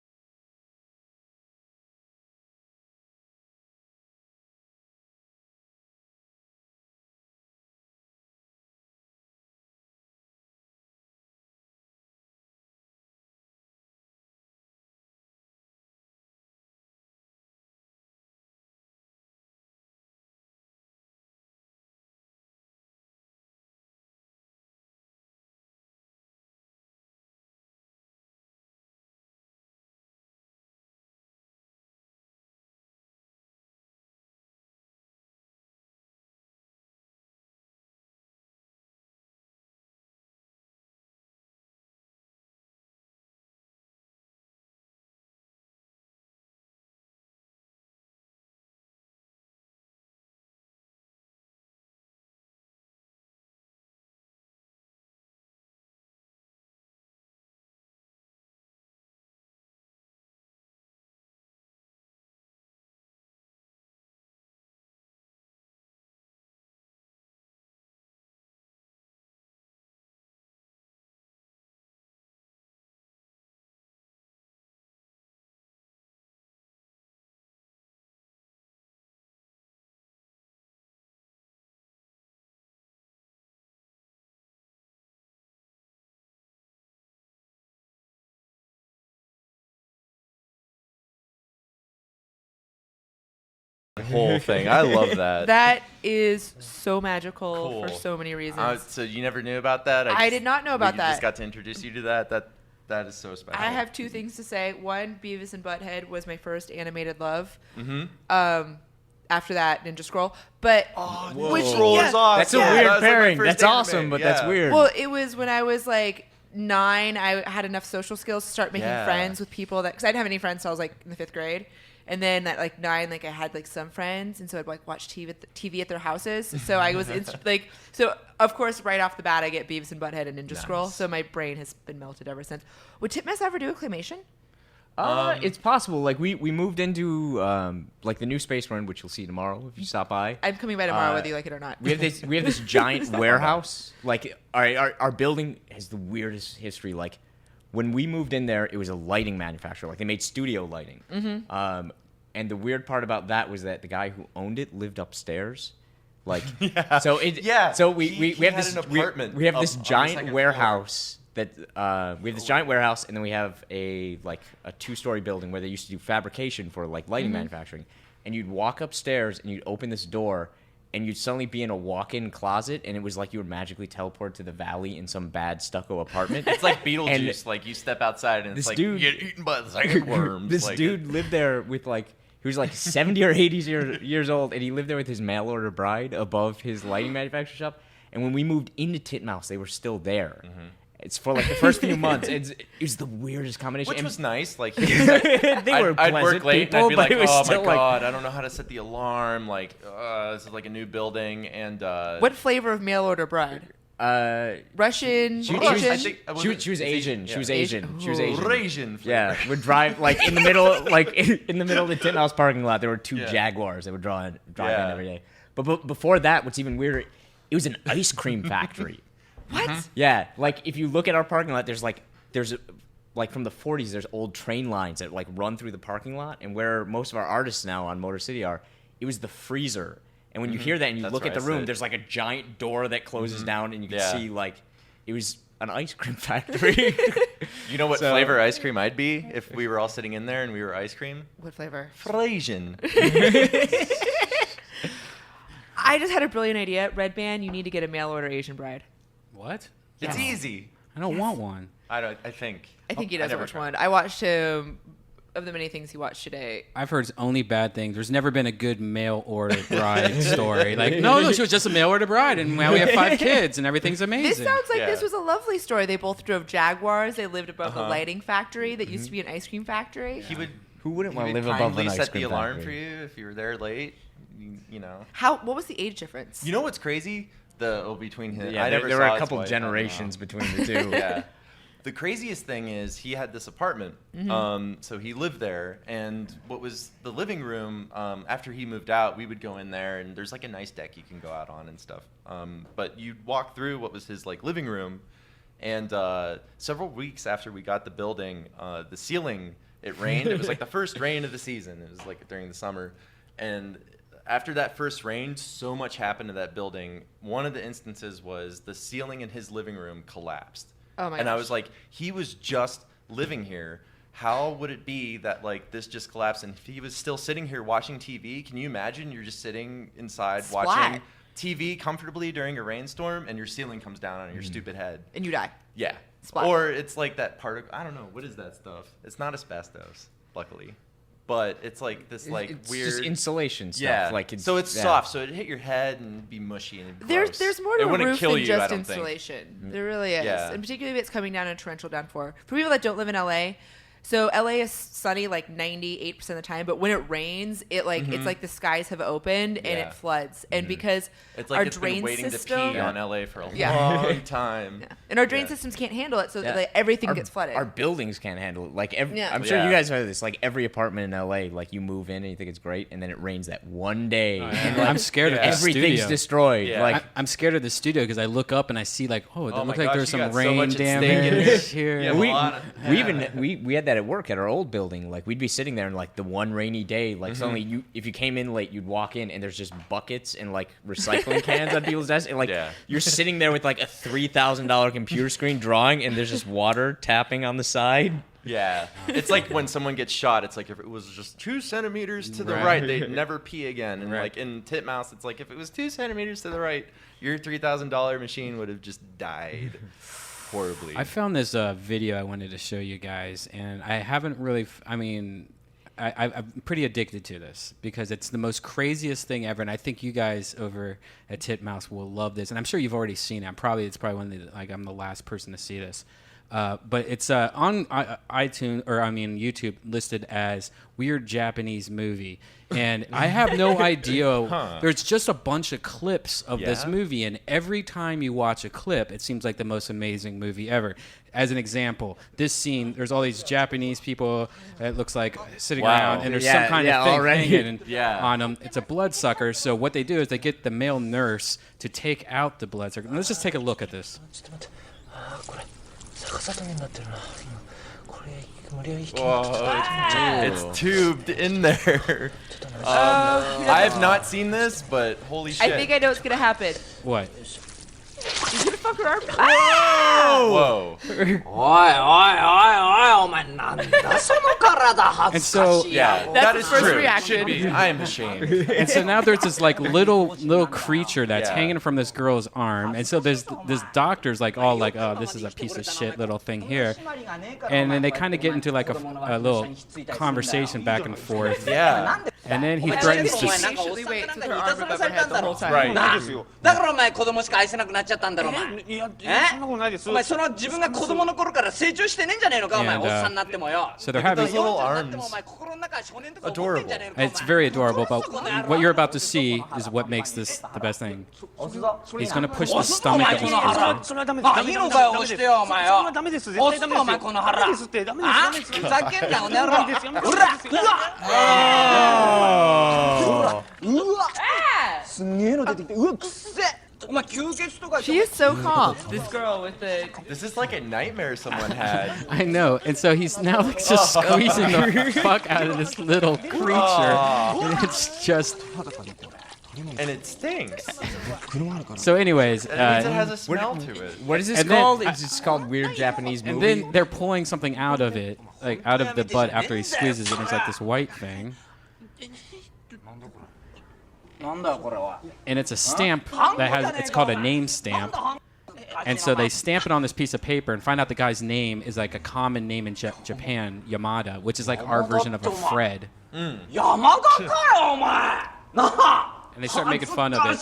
whole thing. I love that. That is so magical for so many reasons. So you never knew about that? I did not know about that. Just got to introduce you to that. That is so special. I have two things to say. One, Beavis and Butthead was my first animated love. After that, Ninja Scroll. But which Scroll is awesome. That's a weird pairing. That's awesome, but that's weird. Well, it was when I was like 9. I had enough social skills to start making friends with people because I didn't have any friends until I was like in the 5th grade. And then at like 9, like I had like some friends, and so I'd like watch TV at their houses. So I was so of course right off the bat I get Beavis and Butthead and Ninja Scroll. So my brain has been melted ever since. Would Titmus ever do a claymation? It's possible. Like we moved into like the new space we're in, which you'll see tomorrow if you stop by. I'm coming by tomorrow, whether you like it or not. We have this giant warehouse. Like our building has the weirdest history. Like when we moved in there, it was a lighting manufacturer. Like they made studio lighting. And the weird part about that was that the guy who owned it lived upstairs. Like So we have this apartment. We have this giant warehouse. We have this giant warehouse, and then we have a 2-story building where they used to do fabrication for like lighting manufacturing. And you'd walk upstairs, and you'd open this door, and you'd suddenly be in a walk-in closet, and it was like you were magically teleported to the valley in some bad stucco apartment. It's like Beetlejuice. Like you step outside, and it's like you get eaten by the sandworms. This dude lived there with he was like 70 or 80 years old, and he lived there with his mail-order bride above his lighting manufacturer shop. And when we moved into Titmouse, they were still there. It's for like the first few months. It was the weirdest combination. Which was nice. Like they were I'd work late people, and I'd be like, oh my god, I don't know how to set the alarm. Like, this is like a new building. And what flavor of mail order bride? Russian, she was Asian. She was Asian. Asian. Yeah, would drive like in the middle, of the Titmouse parking lot. There were 2 Jaguars that would drive in every day. But before that, what's even weirder, it was an ice cream factory. What? Yeah, like if you look at our parking lot, there's from the 40s, there's old train lines that like run through the parking lot, and where most of our artists now on Motor City are, it was the freezer. And when you hear that and you look at the room, there's like a giant door that closes down, and you can see like it was an ice cream factory. You know what flavor ice cream I'd be if we were all sitting in there and we were ice cream? What flavor? Frasian. I just had a brilliant idea. Redban, you need to get a mail order Asian bride. What? It's easy. I don't want one. I think he doesn't watch one. I watched him of the many things he watched today. I've heard only bad things. There's never been a good mail order bride story. Like, no, she was just a mail order bride, and now we have 5 kids, and everything's amazing. This sounds like this was a lovely story. They both drove Jaguars. They lived above a lighting factory that used to be an ice cream factory. Who wouldn't want to live above an ice cream set the alarm factory? For you if you were there late. You know. What was the age difference? You know what's crazy? Between him. Yeah, there were a couple generations between the two. Yeah. The craziest thing is he had this apartment, so he lived there, and what was the living room, after he moved out, we would go in there, and there's like a nice deck you can go out on and stuff, but you'd walk through what was his like living room, and several weeks after we got the building, the ceiling, it rained. It was like the first rain of the season. It was like during the summer, and after that first rain, so much happened to that building. One of the instances was the ceiling in his living room collapsed. Oh my and gosh. I was like, he was just living here. How would it be that like this just collapsed and if he was still sitting here watching TV? Can you imagine you're just sitting inside watching TV comfortably during a rainstorm and your ceiling comes down on your stupid head? And you die. Yeah. Splat. Or it's like that particle. I don't know. What is that stuff? It's not asbestos, luckily. But it's like this like it's weird just insulation stuff. Yeah. Like so it's soft, so it'd hit your head and be mushy and gross. There's more to a roof than just insulation. Think. There really is. Yeah. And particularly if it's coming down in a torrential downpour. For people that don't live in LA, so LA is sunny like 98% of the time, but when it rains, it like it's like the skies have opened and it floods. And because it's like our it's drain been waiting system to pee on LA for a long time. And our drain systems can't handle it, so like everything gets flooded. Our buildings can't handle it. Like I'm sure you guys know this. Like every apartment in LA, like you move in and you think it's great, and then it rains that one day, and like, I'm scared of the everything's studio. Destroyed. Yeah. Like I'm scared of the studio because I look up and I see like, it looked like there's some you got so rain much at stake damage in here. Yeah, we had that at work at our old building. Like we'd be sitting there and like the one rainy day, like suddenly if you came in late, you'd walk in and there's just buckets and like recycling cans on people's desks, and like you're sitting there with like a $3,000 computer screen drawing, and there's just water tapping on the side. Yeah. It's like when someone gets shot, it's like if it was just 2 centimeters to the right, they'd never pee again. And like in Titmouse, it's like if it was 2 centimeters to the right, your $3,000 machine would have just died horribly. I found this video I wanted to show you guys, and I haven't really, I'm pretty addicted to this because it's the most craziest thing ever, and I think you guys over at Titmouse will love this, and I'm sure you've already seen it. It's probably one of the, like, I'm the last person to see this. But it's on iTunes, or I mean YouTube, listed as weird Japanese movie. And I have no idea. There's just a bunch of clips of this movie, and every time you watch a clip, it seems like the most amazing movie ever. As an example, this scene, there's all these Japanese people, it looks like, sitting around, and there's some kind of thing hanging on them. It's a bloodsucker, so what they do is they get the male nurse to take out the bloodsucker. Let's just take a look at this. Whoa, it's tubed in there. I have not seen this, but holy shit. I think I know what's going to happen. What? He's going to fuck her arm. Whoa. And so, yeah, that's that his is first true. reaction. Should be. I am ashamed. and so now there's this like little creature that's hanging from this girl's arm, and so there's this doctor's like all like, oh, this is a piece of shit little thing here, and then they kind of get into like a little conversation back and forth. Yeah. And then he threatens to. Patiently wait until her arm above her head the whole time. Right. だからお前子供しか愛せなくなっちゃったんだろお前お前その自分が子供の頃から成長してねえんじゃねえのかお前おっさんになってもよ So they're Look at having. those little arms. Adorable. It's very adorable, but what you're about to see is what makes this the best thing. He's gonna push the stomach of his creature. あいいのかよ押してよお前よ押すかお前この腹あふざけんなおねろほらうわすんげえの出てきてうわくっせ She is so calm. This girl with the. This is like a nightmare someone had. I know, and so he's now like just squeezing the fuck out of this little creature, and it's just. And it stinks. So, anyways, It has a smell to it. What is this And then- called? It's just called Weird Japanese and Movie. then they're pulling something out of it, like out of the butt after he squeezes it. And it's like this white thing, なんだよこれは and it's a stamp that has. It's called a name stamp. And so they stamp it on this piece of paper and find out the guy's name is like a common name in Japan, Yamada, which is like our version of a Fred. 山田かよお前なあ And they start making fun of it.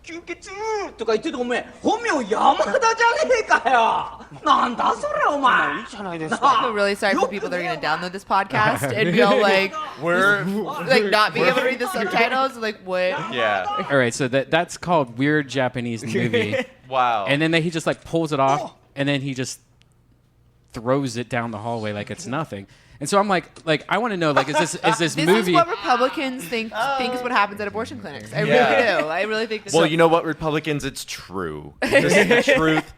吸血とか言っててお前本名山田じゃねえかよなんだそれお前 I feel really sorry for people that are going to download this podcast and feel like We're like not being able to read the subtitles. Like what? yeah. All right, so that's called Weird Japanese Movie. Wow. And then he just like pulls it off, and then he just throws it down the hallway like it's nothing. And so I'm like I want to know, like, is this This movie? is what Republicans think is what happens at abortion clinics. I Yeah. really do. I really think this. Well, you know what, Republicans? It's true. This is the truth.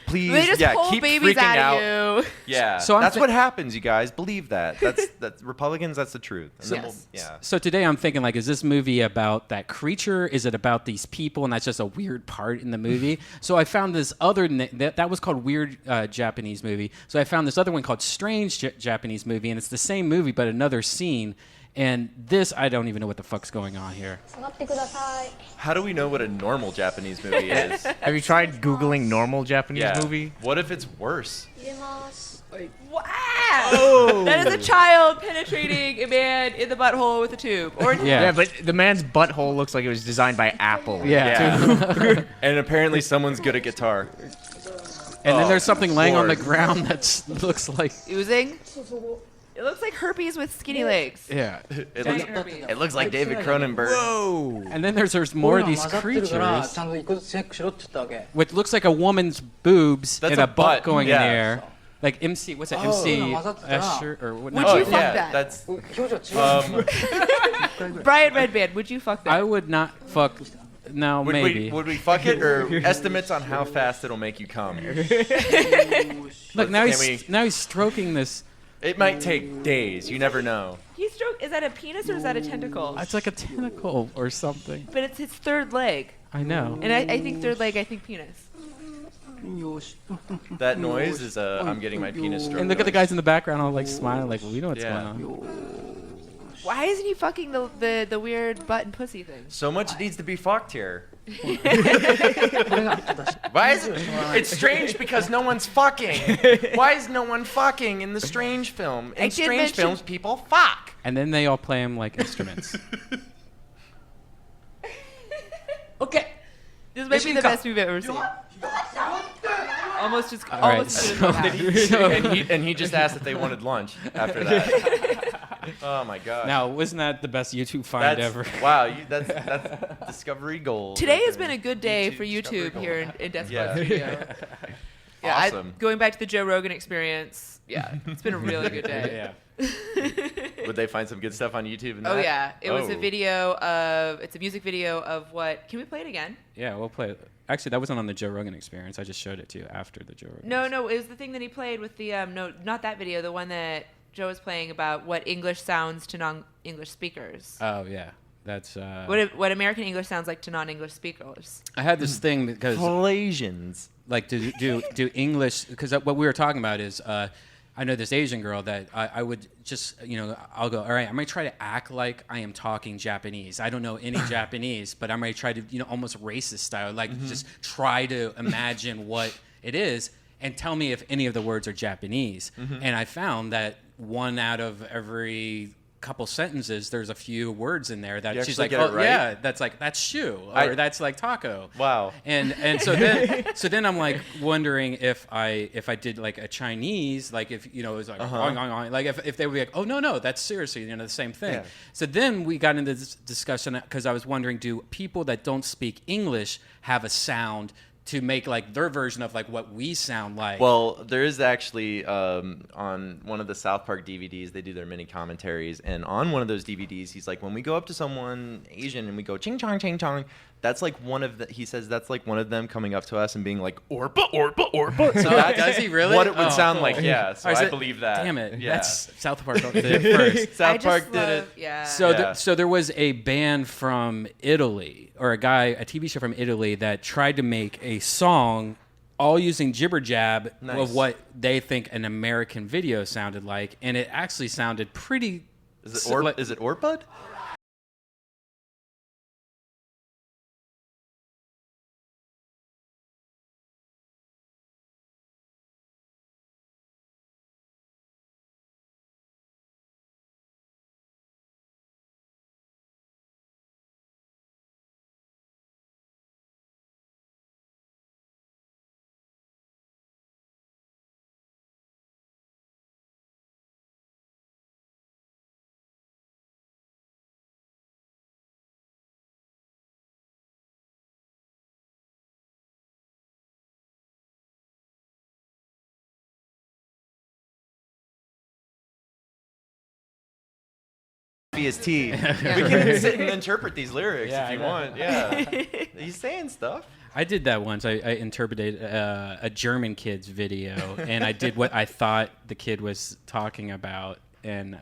Please, they just pull keep babies freaking out out. of you. Yeah, So I'm that's thi- what happens, you guys. Believe that. That's Republicans. That's the truth. And then Yes. yeah. So today I'm thinking, like, is this movie about that creature? Is it about these people, and that's just a weird part in the movie? So I found this other that was called Weird Japanese Movie. So I found this other one called Strange Japanese Movie, and it's the same movie but another scene. And this, I don't even know what the fuck's going on here. How do we know what a normal Japanese movie is? Have you tried Googling normal Japanese Yeah. movie? What if it's worse? Wow! That is a child penetrating a man in the butthole with a tube. Or Yeah. Yeah, but the man's butthole looks like it was designed by Apple. Yeah. And apparently someone's good at guitar. And then there's something laying on the Lord. ground that looks like. oozing. It looks like herpes with skinny legs. Yeah. It looks like David Cronenberg. Whoa. And then there's more of these creatures ちゃんと一個ずつチェックしろって言ったわけ with looks like a woman's boobs That's and a a butt butt, going yeah. in the air. Like MC, what's it? MC Escher or what? Would no, you Oh fuck yeah, that? that's 表情違う Brian Redban, would you fuck that? I would not fuck. No, would maybe. would we fuck it or estimates on how fast it'll make you come? Look, now Can he's stroking this. It might take days. You never know. Is that a penis or is that a tentacle? It's like a tentacle or something. But it's his third leg. I know. And I think third leg, I think penis. That noise is I'm getting my penis stroked. And look at the guys in the background all like smiling, like we know what's going on. Why isn't he fucking the weird butt and pussy thing? So much needs to be fucked here. Why is it? It's strange because no one's fucking. Why is no one fucking in the Strange film? In Strange films, people fuck. And then they all play them like instruments. Okay. This might be the best movie I've ever seen. Almost as and he just asked if they wanted lunch after that. Oh my god! Now, wasn't that the best YouTube find ever? Wow, that's discovery gold. Today has been a good day for YouTube here in Death Squad Studio. Yeah, awesome. Going back to the Joe Rogan experience, it's been a really good day. Would they find some good stuff on YouTube? Oh yeah, it was a video of. It's a music video of what? Can we play it again? Yeah, we'll play it. Actually, that wasn't on the Joe Rogan experience. I just showed it to you after the Joe Rogan. No, it was the thing that he played with the no, not that video. The one that Joe was playing about what English sounds to non-English speakers. Oh yeah, that's what American English sounds like to non-English speakers. I had this thing because Malaysians like to do English because what we were talking about is I know this Asian girl that I would just I'll go, all right, I'm gonna try to act like I am talking Japanese. I don't know any Japanese, but I'm gonna try to almost racist style, like just try to imagine what it is and tell me if any of the words are Japanese. And I found that one out of every couple sentences, there's a few words in there that she's like, oh right? Yeah, that's like that's shoe or that's like taco. Wow. And so then I'm like wondering if I did like a Chinese, like if it was like like if they would be like, oh no, that's seriously the same thing. Yeah. So then we got into this discussion because I was wondering, do people that don't speak English have a sound to make like their version of like what we sound like? Well, there is actually on one of the South Park DVDs, they do their mini commentaries, and on one of those DVDs, he's like, when we go up to someone Asian and we go ching chong, that's like he says that's like one of them coming up to us and being like orpa. So that does he really? What it would sound like, yeah. So I believe that. Damn it, yeah. That's South Park did it first. South Park did it. Yeah. So there was a band from Italy, or a TV show from Italy that tried to make a song all using jibber jab of what they think an American video sounded like, and it actually sounded pretty. Is it Orpud? His tea. We can sit and interpret these lyrics if you want. Yeah, he's saying stuff. I did that once. I interpreted a German kid's video, and I did what I thought the kid was talking about. And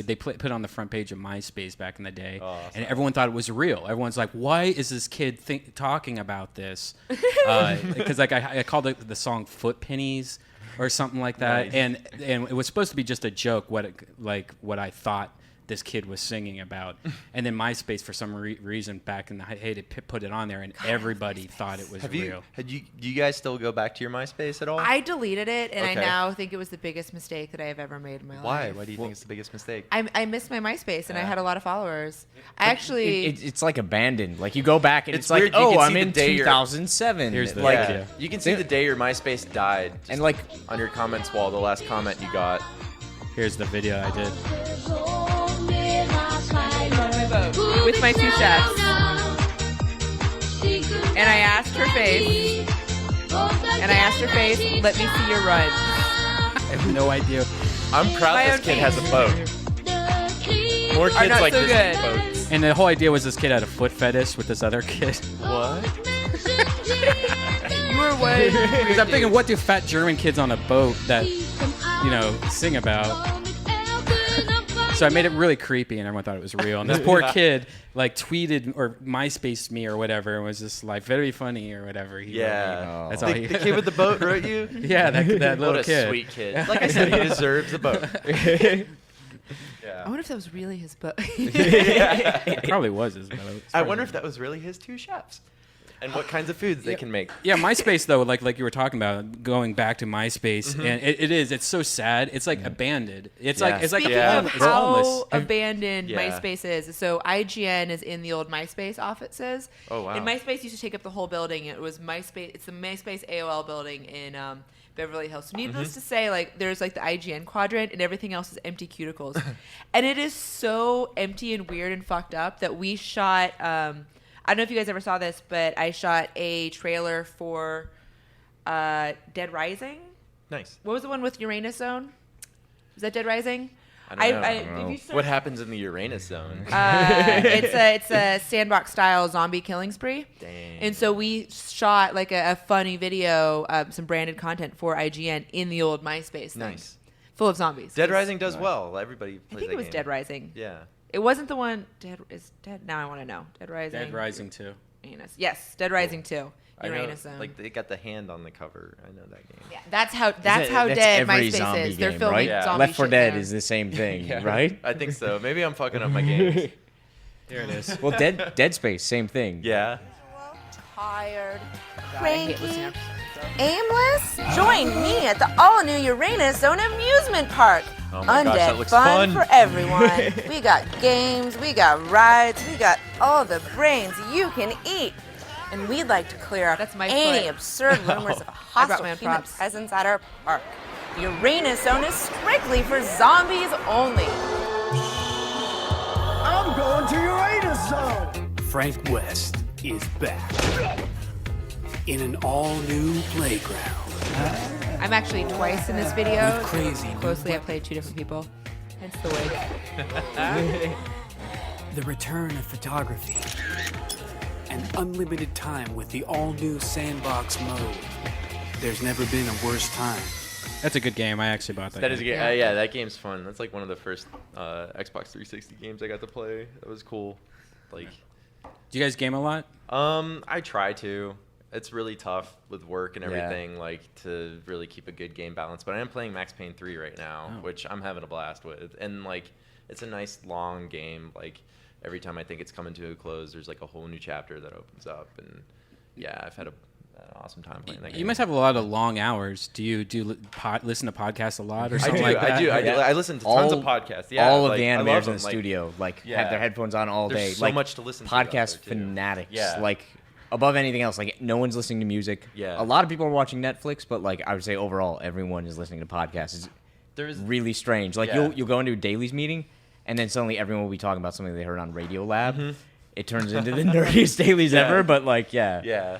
they put it on the front page of MySpace back in the day, and everyone thought it was real. Everyone's like, "Why is this kid talking about this?" Because like I called it the song "Foot Pennies" or something like that, and it was supposed to be just a joke. What I thought this kid was singing about, and then MySpace for some reason back in the heyday put it on there, and everybody thought it was real. Do you guys still go back to your MySpace at all? I deleted it, and I now think it was the biggest mistake that I have ever made in my life. Why? Why do you think it's the biggest mistake? I missed my MySpace, and I had a lot of followers. I actually, it's like abandoned. Like you go back, and it's weird. Like, oh, I'm in 2007. Here's the video. You can see the day your MySpace died, and like on your comments wall, the last comment you got. Here's the video I did. With my two chefs, and I asked her face, let me see your run. I have no idea. I'm proud this kid has a boat. More kids like this with boats. And the whole idea was this kid had a foot fetish with this other kid. What? You were way. Because I'm thinking, what do fat German kids on a boat that sing about? So I made it really creepy, and everyone thought it was real. And this poor kid like tweeted or MySpaced me or whatever, and was just like very funny or whatever. That's all the kid with the boat wrote you. Yeah, that little what a kid. Sweet kid. Like I said, he deserves a boat. I wonder if that was really his boat. It probably was his boat. I wonder if that was really his two chefs. And what kinds of foods they can make. Yeah, MySpace, though, like you were talking about, going back to MySpace, and it's so sad. It's like abandoned. It's like Speaking of how abandoned MySpace is, so IGN is in the old MySpace offices. Oh, wow. And MySpace used to take up the whole building. It was MySpace. It's the MySpace AOL building in Beverly Hills. So needless to say, like there's like the IGN quadrant, and everything else is empty cuticles. And it is so empty and weird and fucked up that we shot... I don't know if you guys ever saw this, but I shot a trailer for Dead Rising. Nice. What was the one with Uranus Zone? Is that Dead Rising? I don't know. What happens in the Uranus Zone? It's a sandbox style zombie killing spree. Dang. And so we shot like a funny video, some branded content for IGN in the old MySpace thing. Nice. Full of zombies. Dead Rising does well. Everybody plays I think it was game. Dead Rising. Yeah. It wasn't the one. Dead. Now I want to know. Dead Rising. Dead Rising 2. Uranus. Yes, Dead Rising 2. Uranus Zone. Like they got the hand on the cover. I know that game. Yeah, that's how dead MySpace is. They're filming zombie Left 4 shit Dead there. is the same thing, right? I think so. Maybe I'm fucking up my games. There it is. Well, Dead Space, same thing. Yeah. Tired, cranky, aimless? Join me at the all-new Uranus Zone amusement park. Oh my gosh, that looks fun fun for everyone. We got games, we got rides, we got all the brains you can eat. And we'd like to clear up any absurd rumors of hostile human presence at our park. The Uranus Zone is strictly for zombies only. I'm going to Uranus Zone. Frank West is back in an all-new playground. I'm actually twice in this video. With crazy Closely, I played 2 different people. Hence the wig. The return of photography. And unlimited time with the all-new sandbox mode. There's never been a worse time. That's a good game. I actually bought that. That is a good. Yeah, that game's fun. That's like one of the first Xbox 360 games I got to play. That was cool. Like, do you guys game a lot? I try to. It's really tough with work and everything, like to really keep a good game balance. But I am playing Max Payne 3 right now, which I'm having a blast with. And like, it's a nice long game. Like, every time I think it's coming to a close, there's like a whole new chapter that opens up. And yeah, I've had an awesome time playing that game. You must have a lot of long hours. Do you listen to podcasts a lot or something like that? I do. I listen to tons of podcasts. Yeah, all of the animators in the studio have their headphones on all day. There's so much to listen to. Podcast fanatics. Yeah. Like, above anything else, like no one's listening to music. Yeah. A lot of people are watching Netflix, but like I would say overall, everyone is listening to podcasts. It's really strange. Like you'll go into a dailies meeting, and then suddenly everyone will be talking about something they heard on Radio Lab. It turns into the nerdiest dailies ever. But like, yeah,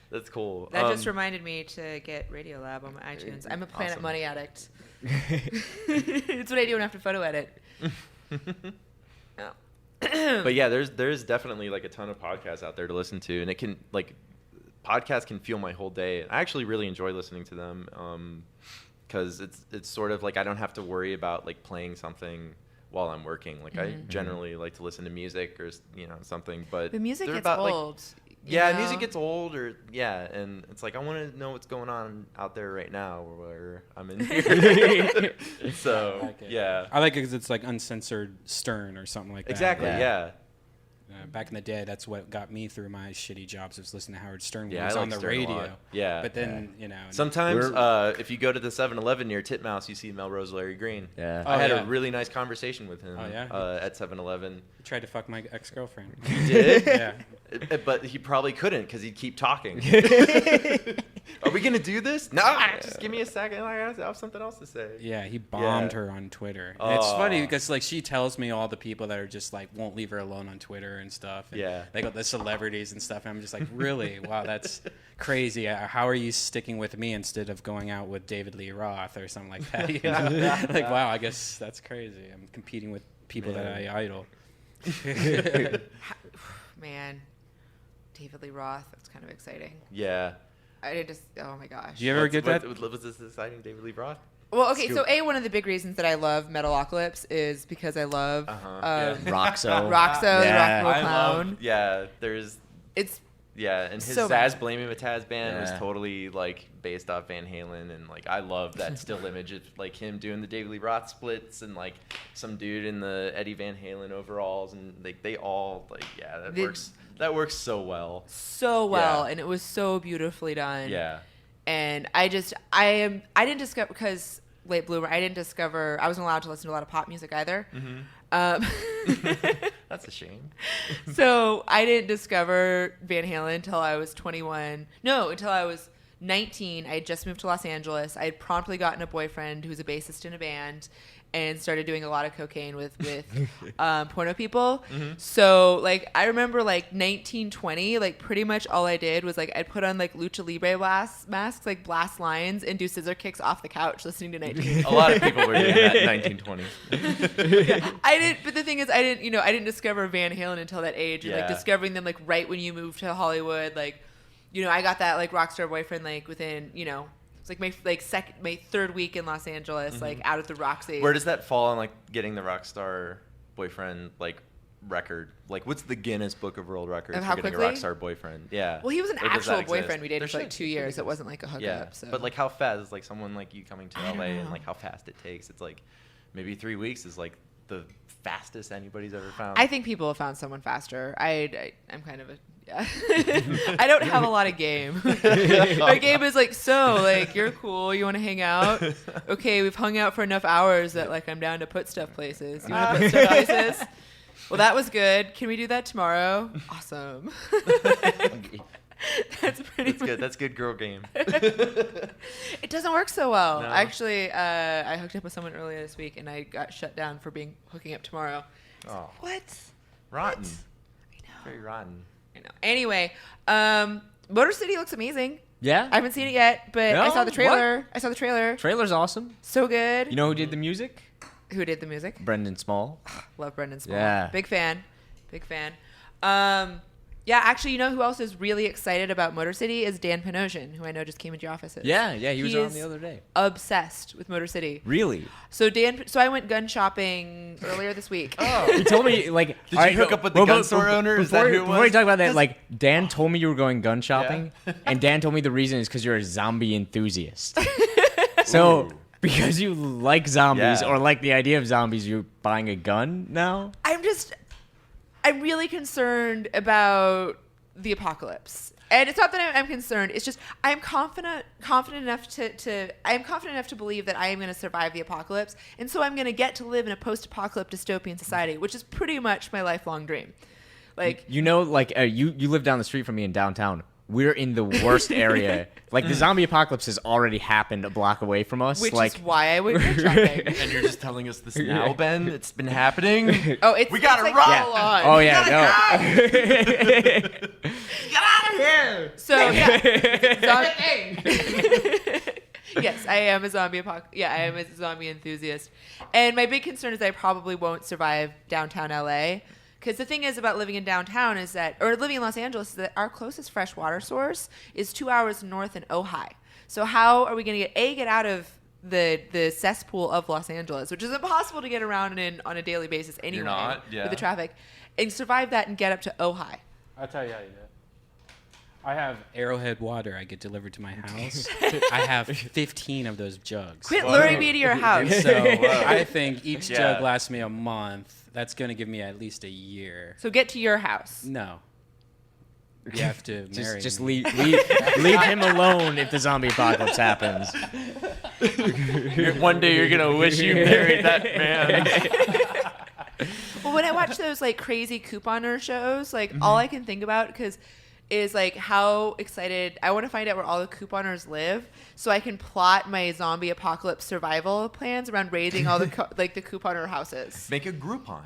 that's cool. That just reminded me to get Radio Lab on my iTunes. I'm a Planet Money addict. It's what I do when I have to photo edit. But yeah, there's definitely like a ton of podcasts out there to listen to, and it can podcasts can fuel my whole day. I actually really enjoy listening to them because it's sort of like I don't have to worry about like playing something while I'm working. Like I generally like to listen to music or something, but the music gets about, old. Music gets old, and it's like I want to know what's going on out there right now where I'm in here. So I like it because it's like uncensored Stern or something like that. Exactly. Yeah. Back in the day, that's what got me through my shitty jobs, was listening to Howard Stern when Yeah, he was I on like the Stern a radio. lot. Yeah. But then, sometimes if you go to the 7-Eleven near Titmouse, you see Melrose Larry Green. Yeah. I had a really nice conversation with him at 7-Eleven. He tried to fuck my ex-girlfriend. He did? Yeah. But he probably couldn't because he'd keep talking. Are we going to do this? No, just give me a second. I have something else to say. Yeah, he bombed her on Twitter. And it's funny because like she tells me all the people that are just like won't leave her alone on Twitter and stuff. And they got the celebrities and stuff. And I'm just like, really? Wow, that's crazy. How are you sticking with me instead of going out with David Lee Roth or something like that? You know? Like, wow, I guess that's crazy. I'm competing with people that I idol. Man, David Lee Roth. That's kind of exciting. Yeah. I just, oh my gosh. Do you ever get that? Was this exciting, David Lee Roth? Well, okay, so one of the big reasons that I love Metalocalypse is because I love Roxo, Rock and Roll Clown. And his so Zaz Blaming Mataz band was totally like based off Van Halen, and like I love that still image of like him doing the David Lee Roth splits and like some dude in the Eddie Van Halen overalls, and like they all like that works so well. And it was so beautifully done. Yeah. And I didn't discover, because late bloomer, I wasn't allowed to listen to a lot of pop music either. That's a shame. So I didn't discover Van Halen until I was 21. No, until I was 19. I had just moved to Los Angeles. I had promptly gotten a boyfriend who was a bassist in a band and started doing a lot of cocaine with porno people. So like I remember like 1920, like pretty much all I did was like I'd put on like lucha libre masks, like blast lines, and do scissor kicks off the couch listening to 1920. A lot of people were doing that in 1920. I didn't, but the thing is I didn't discover Van Halen until that age, and like discovering them like right when you moved to Hollywood, like I got that like rock star boyfriend like within it's like my third week in Los Angeles, like out at the Roxy. Where does that fall on like getting the rock star boyfriend like record? Like what's the Guinness Book of World Records for getting quickly? A rock star boyfriend? Yeah. Well, he was an actual boyfriend we dated for like 2 years. It wasn't like a hookup. Yeah. So. But like how fast is like someone like you coming to LA and like how fast it takes? It's like maybe 3 weeks is like the fastest anybody's ever found. I think people have found someone faster. I'm kind of a I don't have a lot of game. My game is like, so like you're cool, you want to hang out? Okay, we've hung out for enough hours that like I'm down to put stuff places. You want to put stuff places? Well, that was good. Can we do that tomorrow? Awesome. That's good. That's good girl game. It doesn't work so well. No. Actually, I hooked up with someone earlier this week, and I got shut down for hooking up tomorrow. Oh, what? Rotten. What? I know. Very rotten. I know. Anyway, Motor City looks amazing. Yeah, I haven't seen it yet, but I saw the trailer. I saw the trailer. Trailer's awesome. So good. You know who did the music? Who did the music? Brendan Small. Love Brendan Small. Yeah. Big fan. Yeah, actually, you know who else is really excited about Motor City is Dan Panosian, who I know just came into your offices. Yeah, he was on the other day. Obsessed with Motor City. Really? So I went gun shopping earlier this week. Oh. He told me, like... Did you hook up with the gun store owner? Is that who it was? Before we talk about that, like, Dan told me you were going gun shopping, and Dan told me the reason is because you're a zombie enthusiast. So... Ooh. Because you like zombies or like the idea of zombies, you're buying a gun now? I'm really concerned about the apocalypse. And it's not that I'm concerned. It's just I'm confident enough to believe that I am going to survive the apocalypse. And so I'm going to get to live in a post-apocalyptic dystopian society, which is pretty much my lifelong dream. Like you live down the street from me in downtown. We're in the worst area. Like, the zombie apocalypse has already happened a block away from us. Which is why I went gun shopping. And you're just telling us this now, Ben? It's been happening? We gotta run! On. Oh, yeah, Get out of here! So, yes, I am a zombie I am a zombie enthusiast. And my big concern is I probably won't survive downtown LA. Because the thing is about living in downtown or living in Los Angeles is that our closest fresh water source is 2 hours north in Ojai. So how are we going to get out of the cesspool of Los Angeles, which is impossible to get around in on a daily basis anyway with the traffic, and survive that and get up to Ojai? I'll tell you how you do it. I have Arrowhead water I get delivered to my house. I have 15 of those jugs. Quit luring me to your house. So I think each jug lasts me a month. That's going to give me at least a year. So get to your house. No. You have to marry just me. leave him alone if the zombie apocalypse happens. One day you're going to wish you married that man. Well, when I watch those like crazy couponer shows, like all I can think about is like how excited I want to find out where all the couponers live, so I can plot my zombie apocalypse survival plans around raiding all the the couponer houses. Make a Groupon.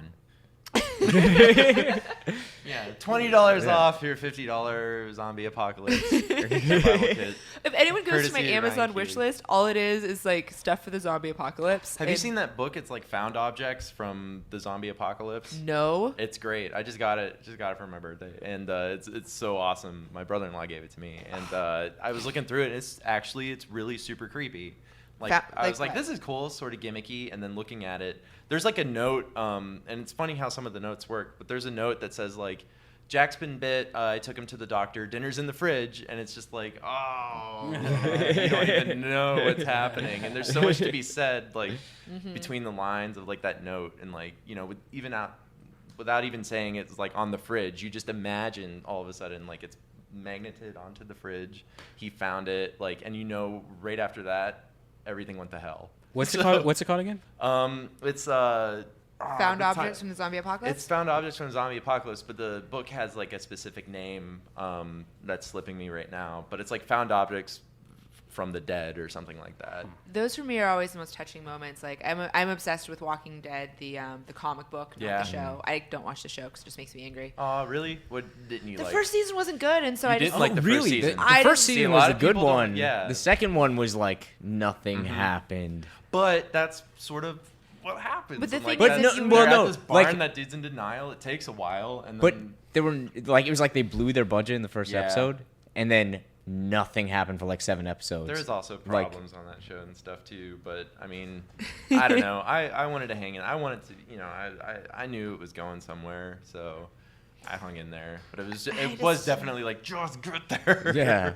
$20 off your $50 zombie apocalypse survival kit. If anyone goes to my Amazon wish list, all it is like stuff for the zombie apocalypse. Have you seen that book? It's like found objects from the zombie apocalypse. No. It's great. I just got it for my birthday, and it's so awesome. My brother-in-law gave it to me, and I was looking through it. And it's really super creepy. I was like, this is cool, sort of gimmicky. And then looking at it, there's like a note, and it's funny how some of the notes work, but there's a note that says like, Jack's been bit. I took him to the doctor. Dinner's in the fridge, and it's just like, oh, you don't even know what's happening. And there's so much to be said, like between the lines of like that note, and like without even saying it's like on the fridge, you just imagine all of a sudden like it's magneted onto the fridge. He found it, like, and right after that, everything went to hell. What's it called? What's it called again? It's Found Objects from the Zombie Apocalypse? It's Found Objects from the Zombie Apocalypse, but the book has like a specific name that's slipping me right now. But it's like Found Objects from the Dead or something like that. Those for me are always the most touching moments. Like I'm obsessed with Walking Dead, the comic book, not the show. I don't watch the show because it just makes me angry. Oh, really? What didn't you like? The first season wasn't good, and so I just like the first season. The first season was a good one. Yeah. The second one was like nothing happened. But that's sort of what happens. But the thing is, this barn that dude's in denial. It takes a while, and but then they were like, it was like they blew their budget in the first episode, and then nothing happened for like 7 episodes. There's also problems on that show and stuff too. But I mean, I don't know. I wanted to hang in. I wanted to, I knew it was going somewhere, so I hung in there. But it was definitely like just get there. Yeah.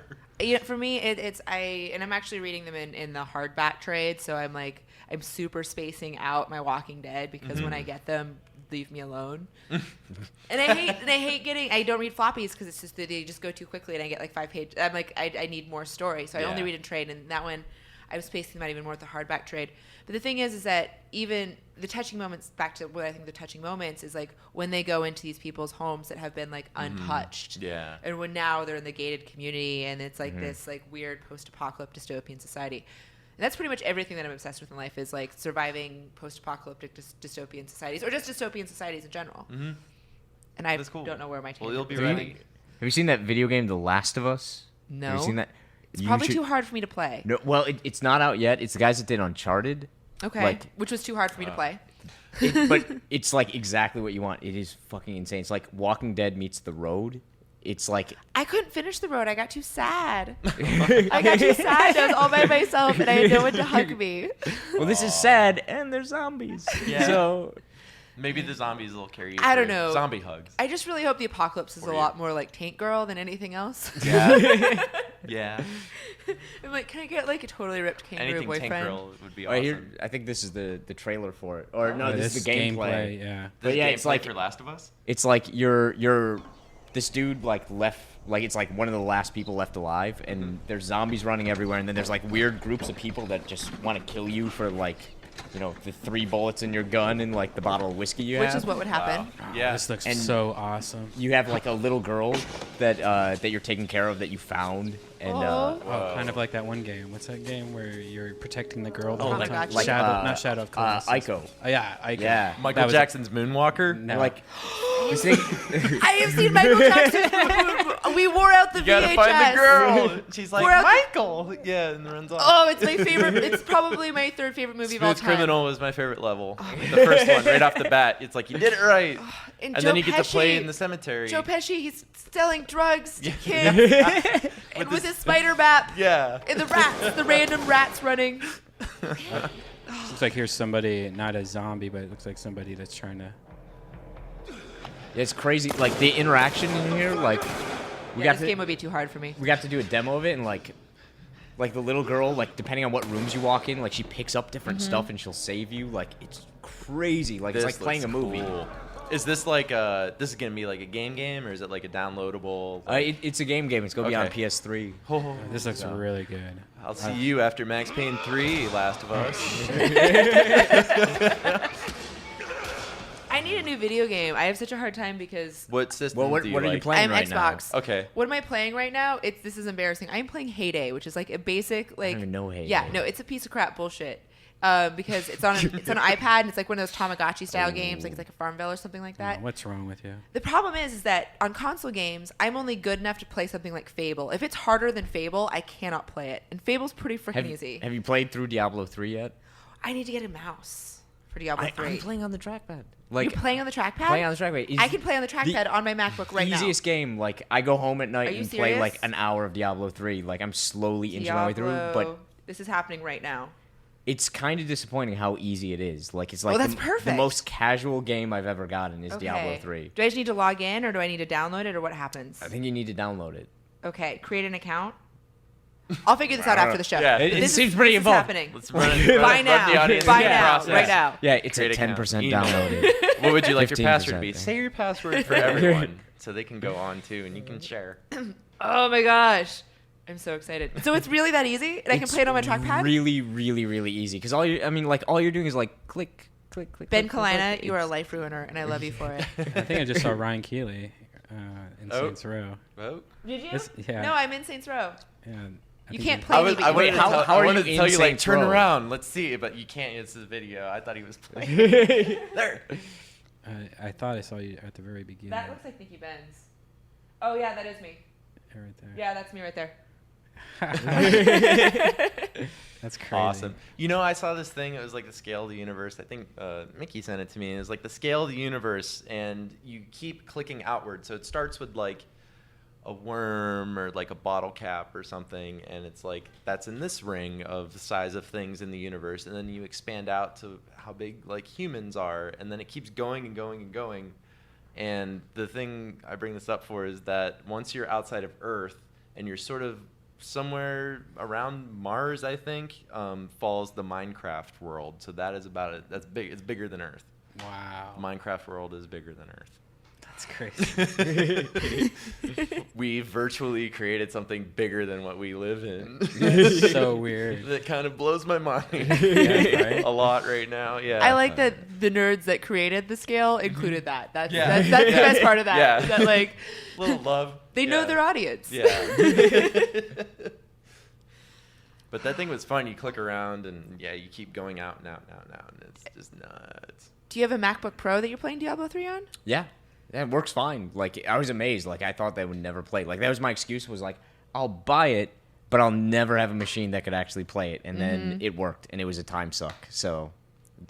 For me, I'm actually reading them in the hardback trade, so I'm super spacing out my Walking Dead because when I get them, leave me alone. And I hate getting. I don't read floppies because it's just that they just go too quickly, and I get like 5 pages. I'm like, I need more story, so I only read in trade, and that one I'm spacing them out even more with the hardback trade. But the thing is that even the touching moments, back to what I think the touching moments is like when they go into these people's homes that have been like untouched. Yeah. And when now they're in the gated community and it's like this like weird post-apocalyptic dystopian society. And that's pretty much everything that I'm obsessed with in life is like surviving post-apocalyptic dystopian societies or just dystopian societies in general. Mm-hmm. And I don't know where my Well, you'll be ready. Have you seen that video game, The Last of Us? No. Have you seen that? It's probably too hard for me to play. No, well, it's not out yet. It's the guys that did Uncharted. Okay. Which was too hard for me to play. But it's like exactly what you want. It is fucking insane. It's like Walking Dead meets The Road. It's like I couldn't finish The Road. I got too sad. I was all by myself, and I had no one to hug me. Well, this is sad, and there's zombies. Yeah. So maybe the zombies will carry you. I don't know. Zombie hugs. I just really hope the apocalypse is a lot more like Tank Girl than anything else. Yeah. Yeah. I'm like, can I get like a totally ripped kangaroo boyfriend? Tank Girl would be awesome. I think this is the trailer for it. Or no, this is the gameplay. Yeah. But yeah, it's like for Last of Us. It's like you're this dude like left, like it's like one of the last people left alive, and there's zombies running everywhere, and then there's like weird groups of people that just want to kill you for like, the 3 bullets in your gun and like the bottle of whiskey you have. Which is what would happen. Wow. Yeah. This looks so awesome. You have like a little girl that you're taking care of that you found, and kind of like that one game. What's that game where you're protecting the girl the whole time? Gotcha. Like, not Shadow of Colossus. Ico. Yeah, Ico. Yeah. Michael Jackson's Moonwalker. No. Like I have seen Michael Jackson's. We wore out the VHS. You gotta find the girl. She's like, Michael. Yeah, and runs off. Oh, it's my favorite. It's probably my 3rd favorite movie of all time. Criminal was my favorite level. The first one, right off the bat. It's like, you did it right. And then you get to play in the cemetery. Joe Pesci, he's selling drugs to kids. And with his spider map. Yeah. And the random rats running. Looks like here's somebody, not a zombie, but it looks like somebody that's trying to... It's crazy. Like, the interaction in here, like... This game would be too hard for me. We got to do a demo of it, and like the little girl, like, depending on what rooms you walk in, like, she picks up different stuff, and she'll save you. Like, it's crazy. Like, it's like playing a movie. Cool. Is this like this is gonna be like a game, or is it like a downloadable? It's a game. It's gonna be on PS3. Oh, this looks really good. I'll see you after Max Payne 3, Last of Us. I need a new video game. I have such a hard time because... What system what do you are you playing right Xbox. now? Okay. What am I playing right now? This is embarrassing. I'm playing Heyday, which is like a basic like... I don't even know Heyday. Yeah, no, it's a piece of crap bullshit. Because it's on an iPad and it's like one of those Tamagotchi style games, like it's like a Farmville or something like that. Oh, what's wrong with you? The problem is that on console games, I'm only good enough to play something like Fable. If it's harder than Fable, I cannot play it. And Fable's pretty freaking easy. Have you played through Diablo 3 yet? I need to get a mouse for Diablo 3. I'm playing on the trackpad. You're playing on the trackpad? Playing on the trackpad. I can play on the trackpad on my MacBook right now. Easiest game. Like, I go home at night and play serious? like an hour of Diablo 3. Like, I'm slowly inching my way through. But this is happening right now. It's kind of disappointing how easy it is. Like it's like that's perfect. The most casual game I've ever gotten is Diablo 3. Do I just need to log in, or do I need to download it, or what happens? I think you need to download it. Okay, create an account. I'll figure this out after the show. Yeah, it seems pretty involved. Happening. Let's run it. Buy now. Buy now. Right now. Yeah, it's at 10% downloaded. What would you like your password to be? Say your password for everyone so they can go on too and you can share. Oh my gosh. I'm so excited. So it's really that easy? And I can play it on my trackpad? Really, really, really easy. Because all you're doing is like click, click, click. Ben click, Kalina, click. you are a life ruiner, and I love you for it. I think I just saw Ryan Keely in Saints Row. Oh. Did you? Yeah. No, I'm in Saints Row. Yeah. You can't play me, but I you wanted can. how are you in tell you like Saints turn Row? around, let's see, but you can't. It's the video. I thought he was playing. There. I thought I saw you at the very beginning. That looks like Nikki Benz. Oh yeah, that is me. Right there. Yeah, that's me right there. That's crazy. Awesome. You know, I saw this thing. It was like the scale of the universe. I think Mickey sent it to me. It was like the scale of the universe, and you keep clicking outward. So it starts with like a worm or like a bottle cap or something, and it's like that's in this ring of the size of things in the universe, and then you expand out to how big like humans are, and then it keeps going and going and going. And the thing I bring this up for is that once you're outside of Earth and you're sort of somewhere around Mars, I think, falls the Minecraft world. So that is about it. That's big. It's bigger than Earth. Wow. The Minecraft world is bigger than Earth. That's crazy. We virtually created something bigger than what we live in. That's so weird. That kind of blows my mind Yeah, right? a lot right now. Yeah. I like that the nerds that created the scale included that. That's the best part of that. Yeah. That like little love. they know their audience. Yeah. But that thing was fun. You click around and you keep going out and out and out and out, and it's just nuts. Do you have a MacBook Pro that you're playing Diablo 3 on? Yeah, it works fine. Like I was amazed. Like I thought they would never play. Like that was my excuse. Was like I'll buy it, but I'll never have a machine that could actually play it. And then it worked, and it was a time suck. So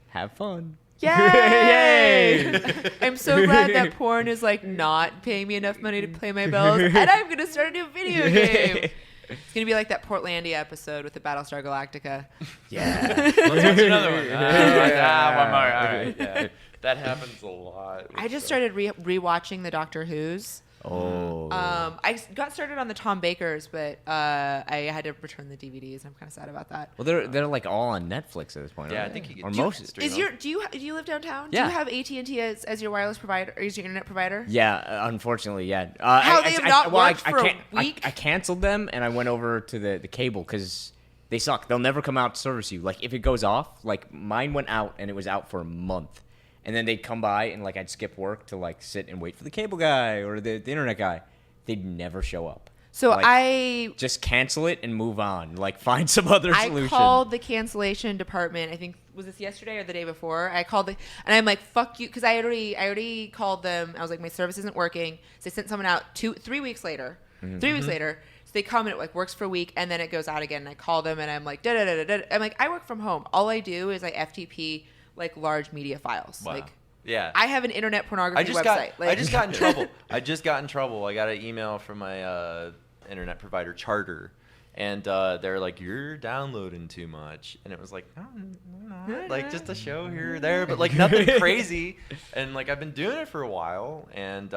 have fun. Yay! I'm so glad that porn is like not paying me enough money to pay my bills, and I'm gonna start a new video game. It's gonna be like that Portlandia episode with the Battlestar Galactica. Yeah. Let's watch another one. One more. All right. Yeah. That happens a lot. I just started rewatching the Doctor Who's. Oh. I got started on the Tom Bakers, but I had to return the DVDs. I'm kind of sad about that. Well, they're like all on Netflix at this point. Yeah, aren't I think they? you or can most. stream Do you live downtown? Yeah. Do you have AT&T as your wireless provider or as your internet provider? Yeah, unfortunately, yeah. How they have not worked for a week? I canceled them and I went over to the cable because they suck. They'll never come out to service you. Like if it goes off, like mine went out and it was out for a month. And then they'd come by and like I'd skip work to like sit and wait for the cable guy or the internet guy. They'd never show up. So like, I just cancel it and move on. Like find some other solution. I called the cancellation department. I think was this yesterday or the day before. I called and I'm like, "Fuck you," because I already called them. I was like, "My service isn't working." So they sent someone out 3 weeks later. 3 weeks later, so they come and it like works for a week and then it goes out again. And I call them and I'm like, da da da da. I'm like, I work from home. All I do is I FTP like large media files. Wow. Like, yeah. I have an internet pornography website. I just got in trouble. I got an email from my internet provider, Charter, and they're like, "You're downloading too much," and it was like, "No, I'm not." Like just a show here or there, but like nothing crazy. And like I've been doing it for a while, and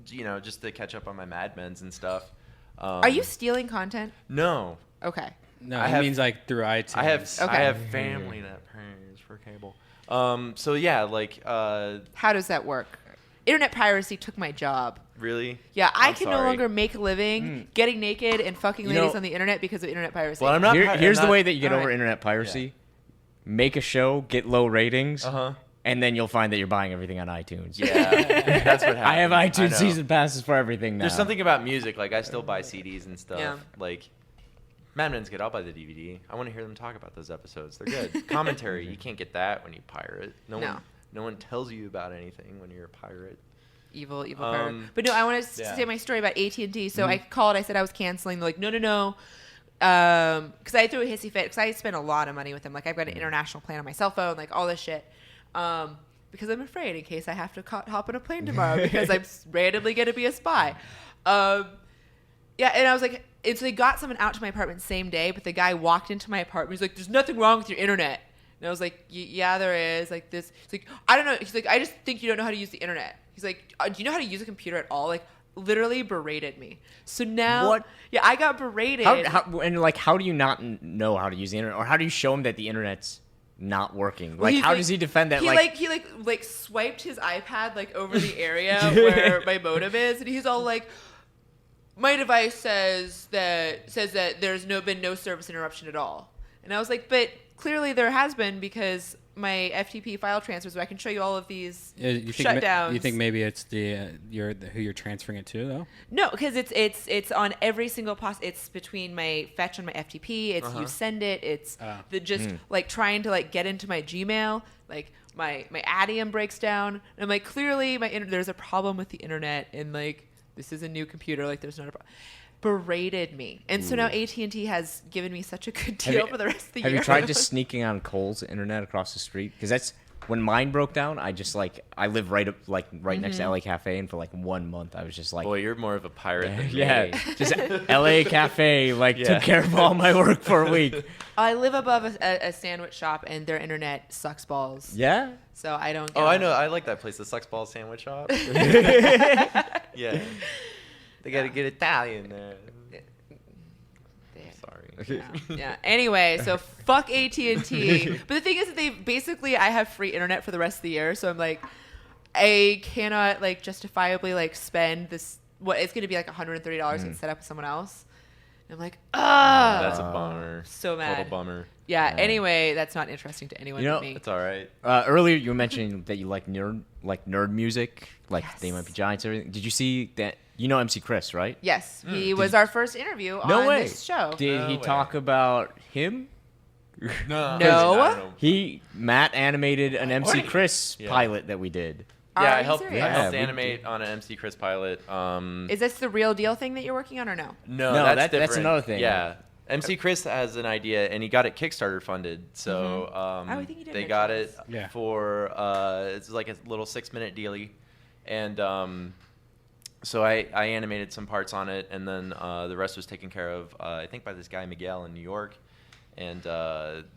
just to catch up on my Mad Men's and stuff. Are you stealing content? No. Okay. No, it means like through iTunes. I have family that pays for cable. So yeah, like how does that work? Internet piracy took my job. Really? Yeah, I I'm can sorry. no longer make a living getting naked and fucking ladies on the internet because of internet piracy. Well, I'm not. Here's the way that you get over internet piracy: make a show, get low ratings, and then you'll find that you're buying everything on iTunes. Yeah, that's what happens. I have iTunes season passes for everything now. There's something about music, like I still buy CDs and stuff. Yeah. Like Mad Men's good. I'll buy the DVD. I want to hear them talk about those episodes. They're good. Commentary, you can't get that when you pirate. No one tells you about anything when you're a pirate. Evil pirate. But no, I want to say my story about AT&T. So I called. I said I was canceling. They're like, no. Because I threw a hissy fit. Because I spent a lot of money with them. Like I've got an international plan on my cell phone. Like all this shit. Because I'm afraid in case I have to hop on a plane tomorrow because I'm randomly going to be a spy. And I was like, they got someone out to my apartment same day, but the guy walked into my apartment. He's like, "There's nothing wrong with your internet." And I was like, "Yeah, there is." Like this. He's like, "I don't know." He's like, "I just think you don't know how to use the internet." He's like, "Do you know how to use a computer at all?" Like, literally berated me. So now, what? Yeah, I got berated. How do you not know how to use the internet, or how do you show him that the internet's not working? Like, how does he defend that? He swiped his iPad like over the area where my modem is, and he's all like, "My device says that there's been no service interruption at all." And I was like, "But clearly there has been, because my FTP file transfers, where I can show you all of these shutdowns." You think maybe it's who you're transferring it to, though? No, because it's on every single it's between my fetch on my FTP. It's you send it. It's like trying to like get into my Gmail. Like my Adium breaks down, and I'm like, clearly there's a problem with the internet, and like this is a new computer. Like there's not a problem. Berated me, and so now AT&T has given me such a good deal for the rest of the year. Have you tried just sneaking on Cole's internet across the street? Because that's when mine broke down. I live right next to LA Cafe, and for like 1 month I was just like, boy, you're more of a pirate than me. Yeah, just LA Cafe took care of all my work for a week. I live above a sandwich shop, and their internet sucks balls. Yeah. So I don't. I know. I like that place, the Sucks Balls Sandwich Shop. Yeah. They got to get Italian there. Sorry. Yeah. Anyway, so fuck AT&T. But the thing is that I have free internet for the rest of the year. So I'm like, I cannot like justifiably like spend this. It's going to be like $130 and set up with someone else. And I'm like, that's a bummer. So mad. Total bummer. Yeah. Anyway, that's not interesting to anyone but me. It's all right. Earlier you were mentioning that you like nerd music, like They Might Be Giants. Everything. Did you see that? You know MC Chris, right? Yes, he was our first interview on this show. Did he talk about him? No. Matt animated an MC Chris pilot that we did. Yeah, I helped animate on an MC Chris pilot. Is this the real deal thing that you're working on, or no? No, that's another thing. Yeah. MC Chris has an idea, and he got it Kickstarter funded. So I think he did they got it for it's like a little 6-minute dealie, and so I animated some parts on it, and then the rest was taken care of, I think, by this guy Miguel in New York, and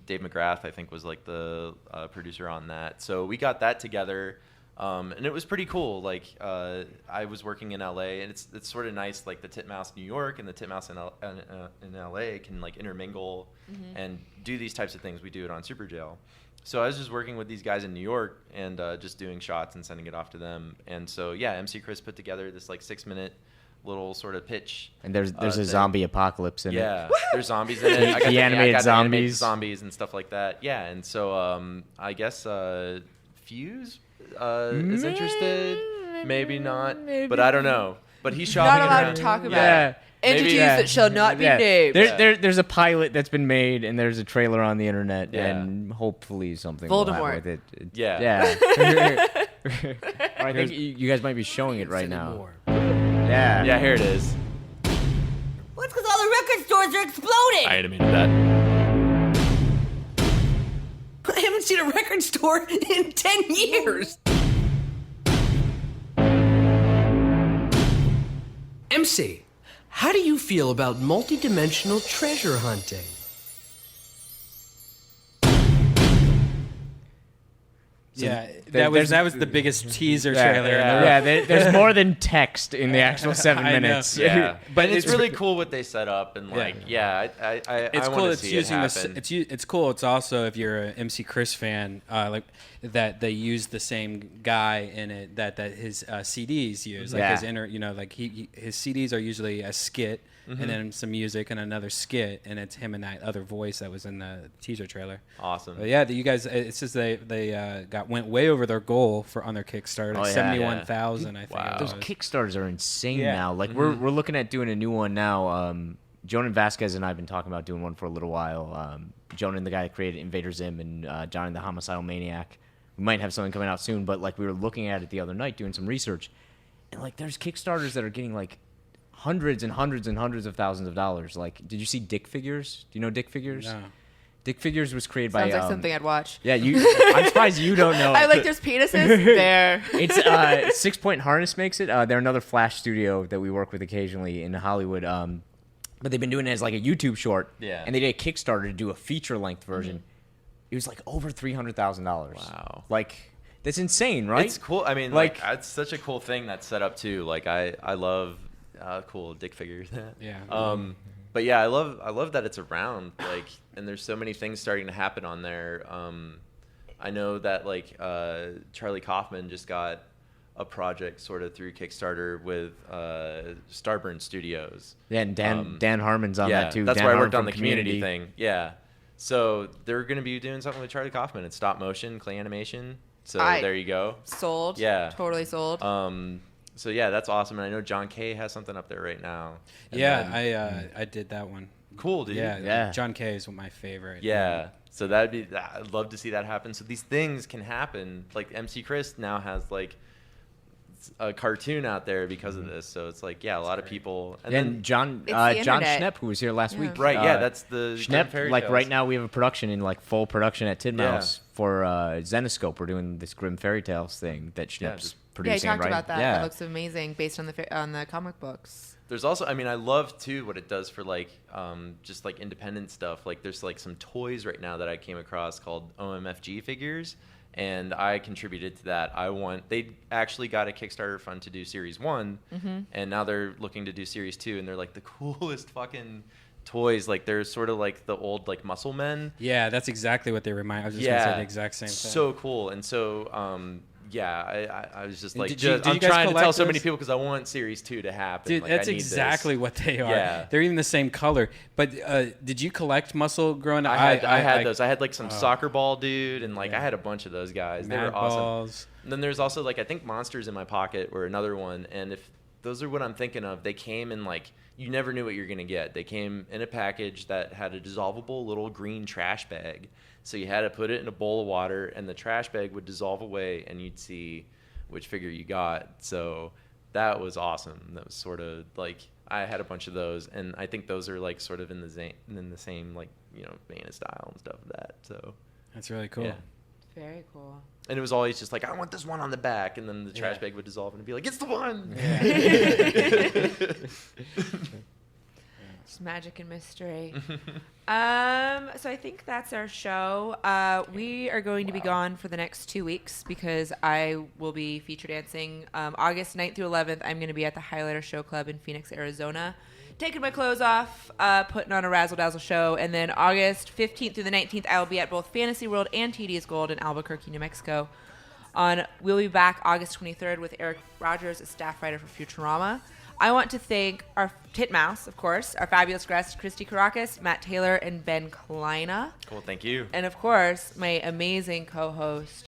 Dave McGrath, I think, was like the producer on that. So we got that together, and it was pretty cool. Like I was working in LA, and it's sort of nice. Like the Titmouse New York and the Titmouse in LA can like intermingle and do these types of things. We do it on Superjail. So I was just working with these guys in New York and just doing shots and sending it off to them. And so, yeah, MC Chris put together this like 6-minute little sort of pitch. And there's a zombie apocalypse in it. Yeah, there's zombies in it. He animated zombies and stuff like that. Yeah, and so I guess Fuse is interested. Maybe not, but I don't know. But he's shopping not allowed around. To talk about it. Entities that shall not be named. There's a pilot that's been made, and there's a trailer on the internet, and hopefully something will happen with it. Yeah. I think you guys might be showing it right now. More. Yeah. Yeah, here it is. Well, it's because all the record stores are exploding. I animated that. I haven't seen a record store in 10 years. MC, how do you feel about multidimensional treasure hunting? Yeah, that was the biggest teaser trailer. There's more than text in the actual 7 minutes. Yeah, but it's really cool what they set up, and I it's cool. It's using it's cool. It's also, if you're an MC Chris fan, like that they use the same guy in it that his CDs use. Like his his CDs are usually a skit. And then some music and another skit, and it's him and that other voice that was in the teaser trailer. Awesome. But yeah, you guys. It's just they went way over their goal on their Kickstarter. 71,000, I think. Wow. Those Kickstarters are insane now. Like we're looking at doing a new one now. Jonan Vasquez and I have been talking about doing one for a little while. Jonan, the guy that created Invader Zim, and Johnny the Homicidal Maniac. We might have something coming out soon, but like we were looking at it the other night doing some research, and like there's Kickstarters that are getting like hundreds and hundreds and hundreds of thousands of dollars. Like, did you see Dick Figures? Do you know Dick Figures? No. Dick Figures was created by... Sounds like something I'd watch. Yeah, I'm surprised you don't know. I like there's penises there. It's 6 Point Harness makes it. They're another Flash studio that we work with occasionally in Hollywood. but they've been doing it as like a YouTube short. Yeah. And they did a Kickstarter to do a feature-length version. It was like over $300,000. Wow. Like, that's insane, right? It's cool. I mean, like it's such a cool thing that's set up too. Like I love cool dick figures. Yeah. But yeah, I love that it's around. Like, and there's so many things starting to happen on there. I know that like Charlie Kaufman just got a project sort of through Kickstarter with Starburn Studios. Yeah, and Dan Harmon's on that too. That's Dan where I Harmon worked on the from community thing. Yeah. So they're going to be doing something with Charlie Kaufman. It's stop motion, clay animation. So there you go. Sold. Yeah. Totally sold. So yeah, that's awesome. And I know John Kay has something up there right now. And I did that one. Cool, dude. Yeah. John Kay is my favorite. Yeah. So I'd love to see that happen. So these things can happen. Like MC Chris now has like a cartoon out there because of this. So it's like, a lot of people. And then John Schnepp, who was here last week. Right, that's the Schnepp. Like right now we have a production in like full production at Tidmouse for Zenoscope. We're doing this Grimm Fairy Tales thing that Schnepp's producing. Yeah, he talked right? about that. That looks amazing based on the comic books. There's also, I mean, I love too what it does for like just like independent stuff. Like there's like some toys right now that I came across called OMFG figures. And I contributed to that. They actually got a Kickstarter fund to do Series 1, and now they're looking to do Series 2, and they're like the coolest fucking toys. Like they're sort of like the old like Muscle Men. Yeah, that's exactly what they remind. I was just gonna say the exact same thing. So cool. And so I was just like, I'm trying to tell so many people because I want Series 2 to happen. Dude, like, that's exactly what they are. Yeah. They're even the same color. But did you collect muscle growing up? I had those. I had like some soccer ball dude, and like I had a bunch of those guys. They were awesome. Balls. And then there's also like I think Monsters in My Pocket were another one. And if those are what I'm thinking of, they came in like you never knew what you're gonna get. They came in a package that had a dissolvable little green trash bag. So you had to put it in a bowl of water, and the trash bag would dissolve away, and you'd see which figure you got. So that was awesome. That was sort of like I had a bunch of those, and I think those are like sort of in the same like vein of style and stuff of that. So that's really cool. Yeah. Very cool. And it was always just like I want this one on the back, and then the trash bag would dissolve and it'd be like it's the one. Just magic and mystery. So I think that's our show. We are going to be gone for the next 2 weeks because I will be feature dancing. August 9th through 11th, I'm going to be at the Highlighter Show Club in Phoenix, Arizona, taking my clothes off, putting on a razzle-dazzle show. And then August 15th through the 19th, I will be at both Fantasy World and TDS Gold in Albuquerque, New Mexico. We'll be back August 23rd with Eric Rogers, a staff writer for Futurama. I want to thank our Titmouse, of course, our fabulous guests, Christy Karacas, Matt Taylor, and Ben Kalina. Cool, thank you. And, of course, my amazing co-host,